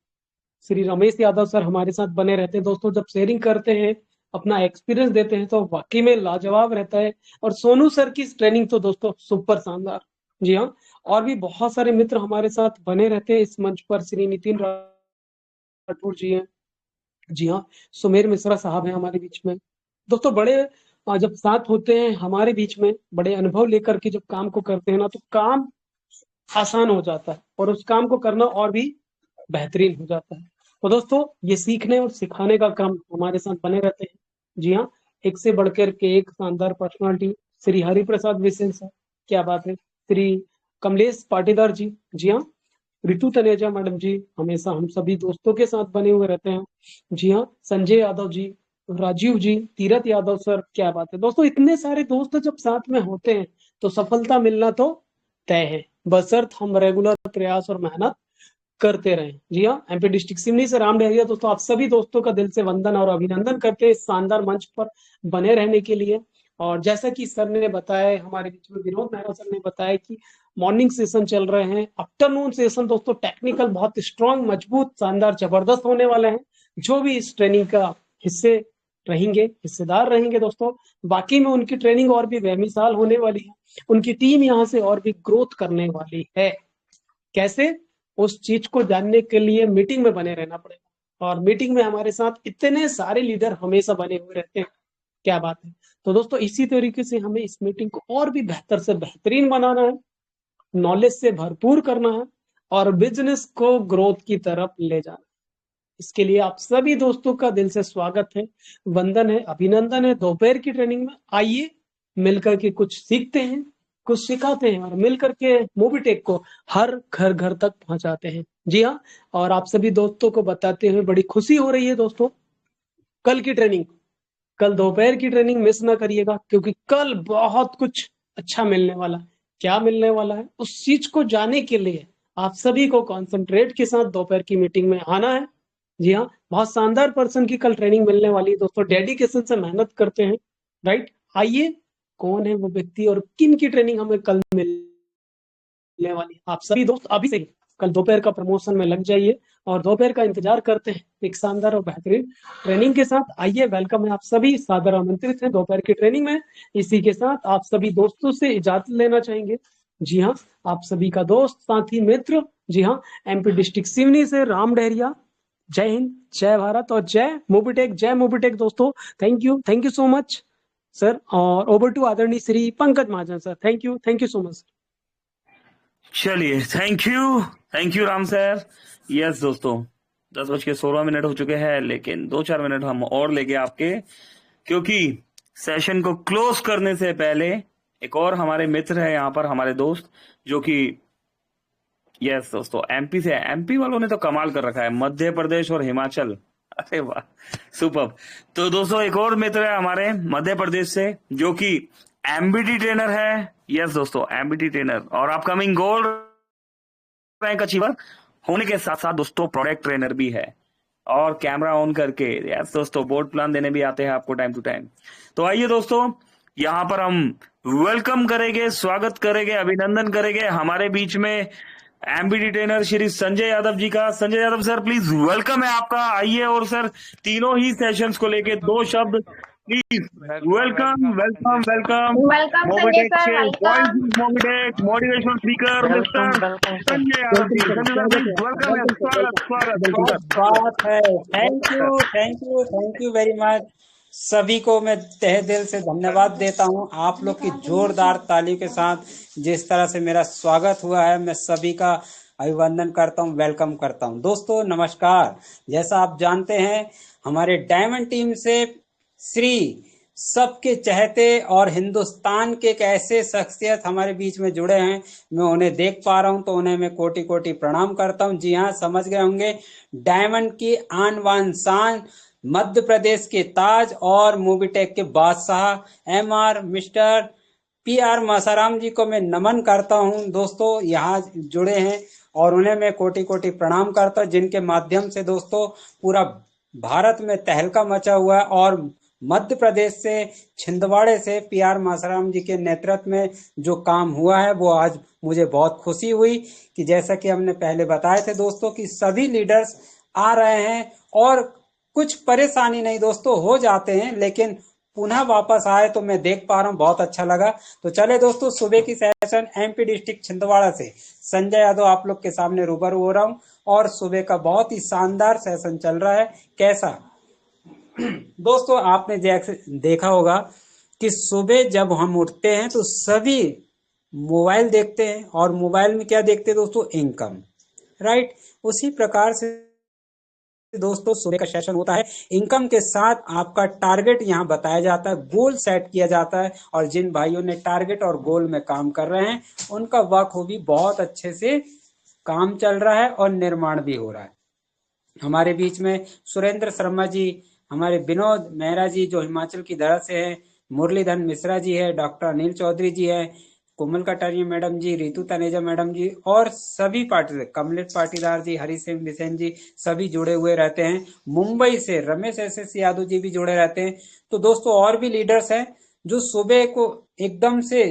श्री रमेश यादव सर हमारे साथ बने रहते हैं दोस्तों, जब शेयरिंग करते हैं, अपना एक्सपीरियंस देते हैं तो वाकई में लाजवाब रहता है। और सोनू सर की ट्रेनिंग तो दोस्तों सुपर शानदार। जी हाँ, और भी बहुत सारे मित्र हमारे साथ बने रहते हैं इस मंच पर। श्री नितिन राठौर जी हैं, जी हाँ, सुमेर मिश्रा साहब हैं हमारे बीच में। दोस्तों बड़े जब साथ होते हैं हमारे बीच में, बड़े अनुभव लेकर के जब काम को करते हैं ना, तो काम आसान हो जाता है और उस काम को करना और भी बेहतरीन हो जाता है। तो दोस्तों ये सीखने और सिखाने का काम हमारे साथ बने रहते हैं। जी हाँ, एक से बढ़कर के एक शानदार पर्सनालिटी श्री हरिप्रसाद विसेन सर, क्या बात है, श्री कमलेश पाटीदार जी, जी हाँ, ऋतु तनेजा मैडम जी हमेशा हम सभी दोस्तों के साथ बने हुए रहते हैं। जी हाँ, संजय यादव जी, राजीव जी, तीरथ यादव सर, क्या बात है दोस्तों, इतने सारे दोस्त जब साथ में होते हैं तो सफलता मिलना तो तय है, बशर्त हम रेगुलर प्रयास और मेहनत करते रहें। जी हाँ, एमपी डिस्ट्रिक्ट सिवनी से राम डेरिया दोस्तों, आप सभी दोस्तों का दिल से वंदन और अभिनंदन करते हैं इस शानदार मंच पर बने रहने के लिए। और जैसा कि सर ने बताया, हमारे बीच में विनोद मेहरा सर ने बताया कि मॉर्निंग सेशन चल रहे हैं, आफ्टरनून सेशन दोस्तों टेक्निकल बहुत स्ट्रॉन्ग, मजबूत, शानदार, जबरदस्त होने वाले हैं। जो भी इस ट्रेनिंग का हिस्से रहेंगे, हिस्सेदार रहेंगे दोस्तों, बाकी में उनकी ट्रेनिंग और भी बेमिसाल होने वाली है। उनकी टीम यहाँ से और भी ग्रोथ करने वाली है। कैसे, उस चीज को जानने के लिए मीटिंग में बने रहना पड़ेगा और मीटिंग में हमारे साथ इतने सारे लीडर हमेशा बने हुए रहते हैं, क्या बात है। तो दोस्तों इसी तरीके से हमें इस मीटिंग को और भी बेहतर से बेहतरीन बनाना है, नॉलेज से भरपूर करना है और बिजनेस को ग्रोथ की तरफ ले जाना है। इसके लिए आप सभी दोस्तों का दिल से स्वागत है, वंदन है, अभिनंदन है। दोपहर की ट्रेनिंग में आइए, मिलकर के कुछ सीखते हैं, कुछ सिखाते हैं और मिलकर के मोबिटेक को हर घर घर तक पहुंचाते हैं। जी हाँ, और आप सभी दोस्तों को बताते हुए बड़ी खुशी हो रही है दोस्तों, कल की ट्रेनिंग, कल दोपहर की ट्रेनिंग मिस ना करिएगा, क्योंकि कल बहुत कुछ अच्छा मिलने वाला है। क्या मिलने वाला है, उस चीज को जानने के लिए आप सभी को कॉन्सेंट्रेट के साथ दोपहर की मीटिंग में आना है। जी हाँ, बहुत शानदार पर्सन की कल ट्रेनिंग मिलने वाली है दोस्तों, डेडिकेशन से मेहनत करते हैं, राइट। आइए, कौन है वो व्यक्ति और किन की ट्रेनिंग हमें कल मिलने वाली है, आप सभी दोस्त अभी से कल दोपहर का प्रमोशन में लग जाइए और दोपहर का इंतजार करते हैं एक शानदार और बेहतरीन ट्रेनिंग के साथ। आइए, वेलकम है, आप सभी सादर आमंत्रित हैं दोपहर की ट्रेनिंग में। इसी के साथ आप सभी दोस्तों से इजाजत लेना चाहेंगे। जी हाँ, आप सभी का दोस्त, साथी, मित्र, जी हाँ, एमपी डिस्ट्रिक्ट सिवनी से राम डेरिया, जय हिंद, जय भारत और जय मोबिटेक दोस्तों। Thank you so much sir. और ओवर टू आदरणीय Shri Pankaj Mahajan sir. Thank you so much. चलिए, thank you Ram sir. Yes दोस्तों, 10:16 हो चुके हैं, लेकिन 2-4 मिनट हम और लेंगे आपके, क्योंकि सेशन को क्लोज करने से पहले एक और हमारे मित्र है यहाँ पर, हमारे दोस्त, जो कि यस दोस्तों एमपी से। एमपी वालों ने तो कमाल कर रखा है, मध्य प्रदेश और हिमाचल, अरे वाह, सुपर। तो दोस्तों एक और मित्र है हमारे मध्य प्रदेश से, जो कि एमबीटी ट्रेनर है। यस दोस्तों, एमबीटी ट्रेनर और अपकमिंग गोल्ड रैंक अचीवर होने के साथ साथ दोस्तों प्रोडक्ट ट्रेनर भी है, और कैमरा ऑन करके यस दोस्तों बोर्ड प्लान देने भी आते हैं आपको टाइम टू टाइम। तो आइए दोस्तों, यहाँ पर हम वेलकम करेंगे, स्वागत करेंगे, अभिनंदन करेंगे हमारे बीच में एमबीटी ट्रेनर श्री संजय यादव जी का। Sanjay Yadav sir, please welcome है आपका। आइए, और सर तीनों ही सेशंस को लेके 2 शब्द please. Welcome welcome welcome. Welcome Sanjay sir, welcome. Motivational speaker mister Sanjay Yadav ji. Sanjay sir please welcome, स्वागत। बात है। Thank you very much. सभी को मैं तहे दिल से धन्यवाद देता हूं। आप लोग की जोरदार तालियों के साथ जिस तरह से मेरा स्वागत हुआ है, मैं सभी का अभिवंदन करता हूं, वेलकम करता हूं। दोस्तों नमस्कार। जैसा आप जानते हैं, हमारे डायमंड टीम से श्री सबके चहेते और हिंदुस्तान के एक ऐसे शख्सियत हमारे बीच में जुड़े हैं, मैं उन्हें देख पा रहा हूं तो उन्हें मैं कोटि कोटि प्रणाम करता हूं। जी हाँ, समझ गए होंगे, डायमंड की आन बान शान, मध्य प्रदेश के ताज और मूवीटेक के बादशाह एमआर मिस्टर पीआर मासाराम जी को मैं नमन करता हूं। दोस्तों यहाँ जुड़े हैं और उन्हें मैं कोटि कोटि प्रणाम करता हूं, जिनके माध्यम से दोस्तों पूरा भारत में तहलका मचा हुआ है। और मध्य प्रदेश से छिंदवाड़े से पीआर मासाराम जी के नेतृत्व में जो काम हुआ है, वो आज मुझे बहुत खुशी हुई कि जैसा कि हमने पहले बताए थे दोस्तों कि सभी लीडर्स आ रहे हैं, और कुछ परेशानी नहीं दोस्तों, हो जाते हैं, लेकिन पुनः वापस आए तो मैं देख पा रहा हूँ, बहुत अच्छा लगा। तो चले दोस्तों, सुबह की सेशन एमपी डिस्ट्रिक्ट छिंदवाड़ा से संजय यादव आप लोग के सामने रूबरू हो रहा हूँ, और सुबह का बहुत ही शानदार सेशन चल रहा है। कैसा दोस्तों, आपने जैसे देखा होगा कि सुबह जब हम उठते हैं तो सभी मोबाइल देखते हैं, और मोबाइल में क्या देखते हैं दोस्तों, इनकम, राइट। उसी प्रकार से दोस्तों सुबह का सेशन होता है, इनकम के साथ आपका टारगेट यहाँ बताया जाता है, गोल सेट किया जाता है, और जिन भाइयों ने टारगेट और गोल में काम कर रहे हैं उनका बखूबी बहुत अच्छे से काम चल रहा है और निर्माण भी हो रहा है। हमारे बीच में सुरेंद्र शर्मा जी, हमारे विनोद मेहरा जी जो हिमाचल की धरा से है, मुरलीधर मिश्रा जी है, डॉक्टर अनिल चौधरी जी है, कोमल कटारिया मैडम जी, रितु तनेजा मैडम जी, और सभी पार्टी, कमलेश पाटीदार जी, हरी सिंह बिसेन जी, सभी जुड़े हुए रहते हैं। मुंबई से रमेश एस यादव जी भी जुड़े रहते हैं। तो दोस्तों और भी लीडर्स हैं जो सुबह को एकदम से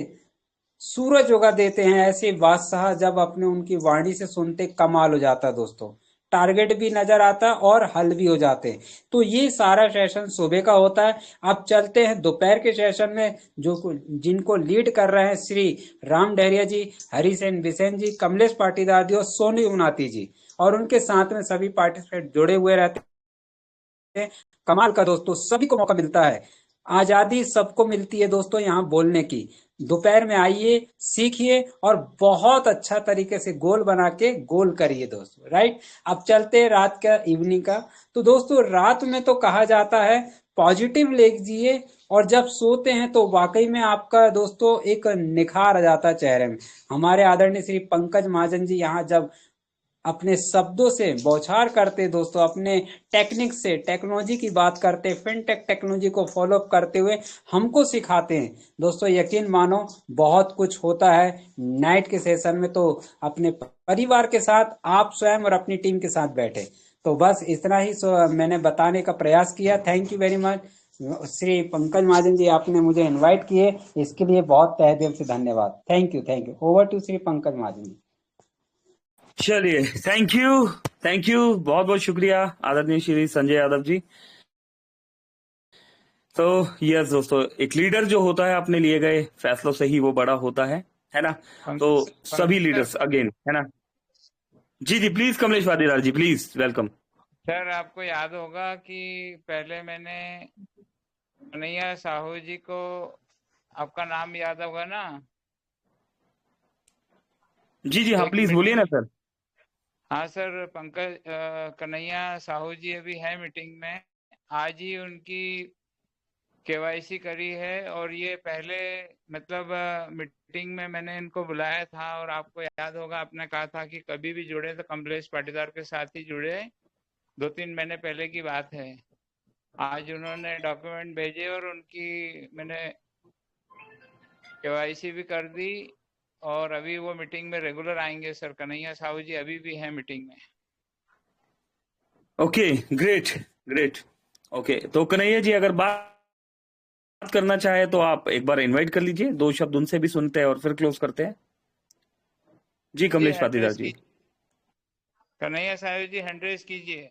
सूरज उगा देते हैं। ऐसे बादशाह जब अपने उनकी वाणी से सुनते कमाल हो जाता है दोस्तों, टारगेट भी नजर आता है और हल भी हो जाते हैं। तो ये सारा सेशन सुबह का होता है। अब चलते हैं दोपहर के सेशन में, जो जिनको लीड कर रहे हैं श्री राम डहरिया जी, हरी सेन बिसेन जी, कमलेश पाटीदार जी और सोनी उनाती जी, और उनके साथ में सभी पार्टिसिपेंट जुड़े हुए रहते हैं। कमाल का दोस्तों, सभी को मौका मिलता है, आजादी सबको मिलती है दोस्तों यहाँ बोलने की। दोपहर में आइए, सीखिए और बहुत अच्छा तरीके से गोल बना के गोल करिए दोस्तों, राइट। अब चलते हैं रात का, इवनिंग का। तो दोस्तों रात में तो कहा जाता है पॉजिटिव लीजिए, और जब सोते हैं तो वाकई में आपका दोस्तों एक निखार आ जाता है चेहरे में। हमारे आदरणीय श्री पंकज महाजन जी यहाँ जब अपने शब्दों से बौछार करते दोस्तों, अपने टेक्निक से टेक्नोलॉजी की बात करते, फिनटेक टेक्नोलॉजी को फॉलो अप करते हुए हमको सिखाते हैं दोस्तों, यकीन मानो बहुत कुछ होता है। नाइट के सेशन में तो अपने परिवार के साथ आप स्वयं और अपनी टीम के साथ बैठे। तो बस इतना ही मैंने बताने का प्रयास किया। Thank you very much Shri Pankaj Mahajan ji, आपने मुझे इन्वाइट किए, इसके लिए बहुत तहे दिल से धन्यवाद। Thank you. Over to Shri Pankaj Mahajan ji. चलिए, थैंक यू, बहुत बहुत शुक्रिया आदरणीय श्री संजय यादव जी। तो यस दोस्तों, एक लीडर जो होता है अपने लिए गए फैसलों से ही वो बड़ा होता है ना। तो सभी लीडर्स अगेन, है ना। जी please, Kamlesh Patidar ji please, welcome. Sir आपको याद होगा कि पहले मैंने कन्हैया साहू जी को, आपका नाम याद होगा ना? जी जी हाँ, एक प्लीज बोलिए ना मीटिंग, सर। हाँ सर, पंकज कन्हैया साहू जी अभी है मीटिंग में। आज ही उनकी केवाईसी करी है, और ये पहले मतलब मीटिंग में मैंने इनको बुलाया था, और आपको याद होगा आपने कहा था कि कभी भी जुड़े तो कमलेश पाटीदार के साथ ही जुड़े। 2-3 महीने पहले की बात है। आज उन्होंने डॉक्यूमेंट भेजे और उनकी मैंने केवाईसी भी कर दी, और अभी वो मीटिंग में रेगुलर आएंगे सर। कन्हैया साहू जी अभी भी हैं मीटिंग में। Okay, great great. ओके, तो कन्हैया जी अगर बात करना चाहे तो आप एक बार इनवाइट कर लीजिए, 2 शब्द उनसे भी सुनते हैं और फिर क्लोज करते हैं। जी जी कमलेश हैंड पाटीदार रेस जी। कीजिए, कन्हैया साहू जी हैंड रेस कीजिए।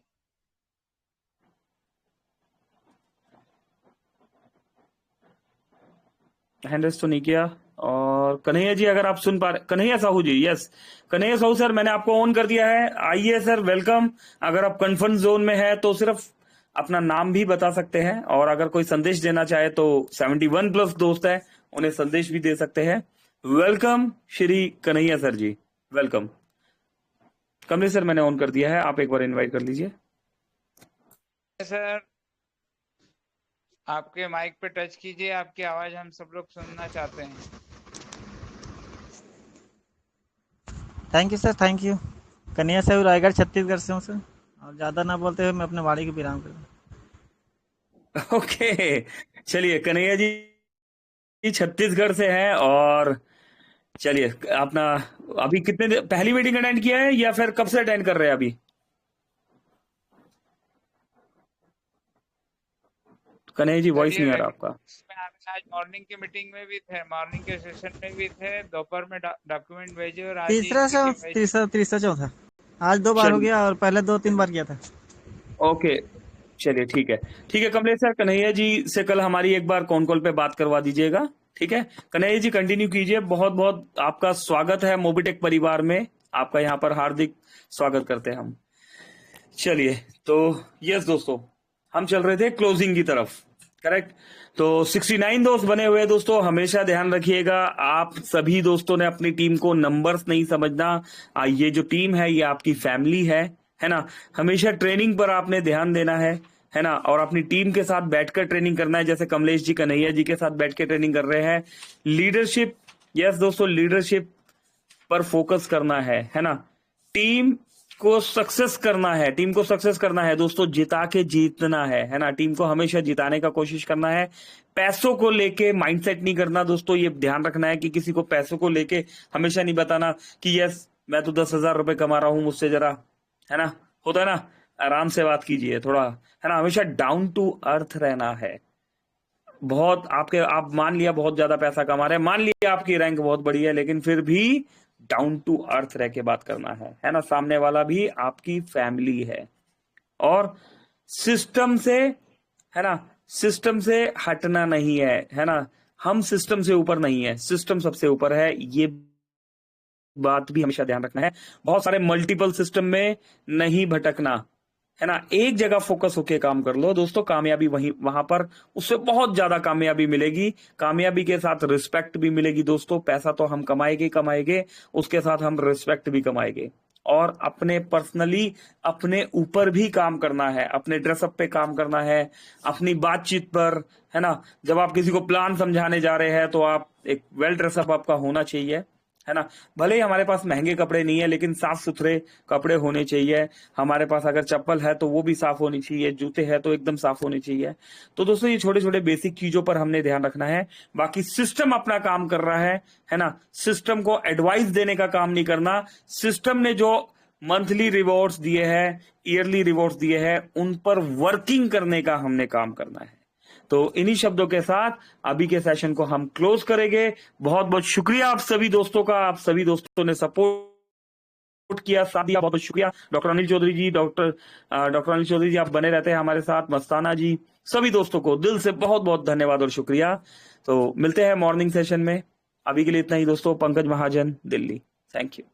हैंड रेस तो नहीं किया। और कन्हैया जी अगर आप सुन पा रहे, कन्हैया साहू जी, यस कन्हैया साहू सर, मैंने आपको ऑन कर दिया है, आइए सर, वेलकम। अगर आप कंफर्ट जोन में है तो सिर्फ अपना नाम भी बता सकते हैं, और अगर कोई संदेश देना चाहे तो 71 प्लस दोस्त है, उन्हें संदेश भी दे सकते हैं। वेलकम श्री कन्हैया सर जी, वेलकम। कमलेश सर मैंने ऑन कर दिया है, आप एक बार इनवाइट कर लीजिए। सर आपके माइक पे टच कीजिए, आपकी आवाज हम सब लोग सुनना चाहते हैं। Thank you sir, thank you. Kanhaiya Sahu Raigarh Chhattisgarh से हूँ सर, और ज़्यादा ना बोलते हुए मैं अपने वाणी को विराम करूँ। ओके, चलिए कन्हैया जी छत्तीसगढ़ से है, और चलिए अपना अभी कितने पहली मीटिंग अटेंड किया है या फिर कब से अटेंड कर रहे हैं अभी? कन्हैया जी वॉइस नहीं आ रहा आपका। आज मॉर्निंग की मीटिंग में भी थे, मॉर्निंग के सेशन में भी थे, दोपहर में डॉक्यूमेंट भेजे, और आज तीसरा से तीसरा चौथा, आज 2 बार हो चलिए गया और पहले 2-3 बार किया था। ओके, चलिए ठीक है, ठीक है कमलेश सर, कन्हैया जी से कल हमारी एक बार कॉन कॉल पे बात करवा दीजिएगा, ठीक है? कन्हैया जी कंटिन्यू कीजिए, बहुत बहुत आपका स्वागत है मोबिटेक परिवार में, आपका यहाँ पर हार्दिक स्वागत करते हैं हम। चलिए तो यस दोस्तों, हम चल रहे थे क्लोजिंग की तरफ, करेक्ट? तो 69 दोस्त बने हुए हैं दोस्तों, हमेशा ध्यान रखिएगा, आप सभी दोस्तों ने अपनी टीम को नंबर्स नहीं समझना। ये जो टीम है ये आपकी फैमिली है ना? हमेशा ट्रेनिंग पर आपने ध्यान देना है ना? और अपनी टीम के साथ बैठकर ट्रेनिंग करना है, जैसे कमलेश जी कन्हैया जी के साथ बैठ के ट्रेनिंग कर रहे हैं। लीडरशिप, यस दोस्तों, लीडरशिप पर फोकस करना है ना? टीम को सक्सेस करना है, टीम को सक्सेस करना है दोस्तों, जिता के जीतना है ना? टीम को हमेशा जिताने का कोशिश करना है, पैसों को लेके माइंडसेट नहीं करना दोस्तों, ये ध्यान रखना है कि किसी को पैसों को लेके हमेशा नहीं बताना कि यस मैं तो 10,000 रुपए कमा रहा हूं, मुझसे जरा, है ना, होता है ना, आराम से बात कीजिए थोड़ा, है ना? हमेशा डाउन टू अर्थ रहना है। बहुत आप मान लिया बहुत ज्यादा पैसा कमा रहे हैं, मान लिया आपकी रैंक बहुत बड़ी है, लेकिन फिर भी डाउन टू अर्थ रह के बात करना है ना? सामने वाला भी आपकी फैमिली है, और सिस्टम से, है ना, सिस्टम से हटना नहीं है ना? हम सिस्टम से ऊपर नहीं है, सिस्टम सबसे ऊपर है, ये बात भी हमेशा ध्यान रखना है। बहुत सारे मल्टीपल सिस्टम में नहीं भटकना, है ना? एक जगह फोकस होके काम कर लो दोस्तों, कामयाबी वहां पर उससे बहुत ज्यादा कामयाबी मिलेगी, कामयाबी के साथ रिस्पेक्ट भी मिलेगी दोस्तों। पैसा तो हम कमाएंगे, उसके साथ हम रिस्पेक्ट भी कमाएंगे, और अपने पर्सनली अपने ऊपर भी काम करना है, अपने ड्रेसअप पे काम करना है, अपनी बातचीत पर, है ना? जब आप किसी को प्लान समझाने जा रहे हैं तो आप एक वेल ड्रेसअप आपका होना चाहिए, है ना? भले ही हमारे पास महंगे कपड़े नहीं है, लेकिन साफ सुथरे कपड़े होने चाहिए। हमारे पास अगर चप्पल है तो वो भी साफ होनी चाहिए, जूते हैं तो एकदम साफ होने चाहिए। तो दोस्तों ये छोटे छोटे बेसिक चीजों पर हमने ध्यान रखना है, बाकी सिस्टम अपना काम कर रहा है ना? सिस्टम को एडवाइस देने का काम नहीं करना, सिस्टम ने जो मंथली रिवॉर्ड्स दिए हैं, ईयरली रिवॉर्ड्स दिए हैं, उन पर वर्किंग करने का हमने काम करना है। तो इन्हीं शब्दों के साथ अभी के सेशन को हम क्लोज करेंगे। बहुत बहुत शुक्रिया आप सभी दोस्तों का, आप सभी दोस्तों ने सपोर्ट किया, साथ दिया, बहुत बहुत शुक्रिया। डॉक्टर अनिल चौधरी जी, डॉक्टर अनिल चौधरी जी आप बने रहते हैं हमारे साथ, मस्ताना जी, सभी दोस्तों को दिल से बहुत बहुत धन्यवाद और शुक्रिया। तो मिलते हैं मॉर्निंग सेशन में, अभी के लिए इतना ही दोस्तों। पंकज महाजन, दिल्ली। Thank you.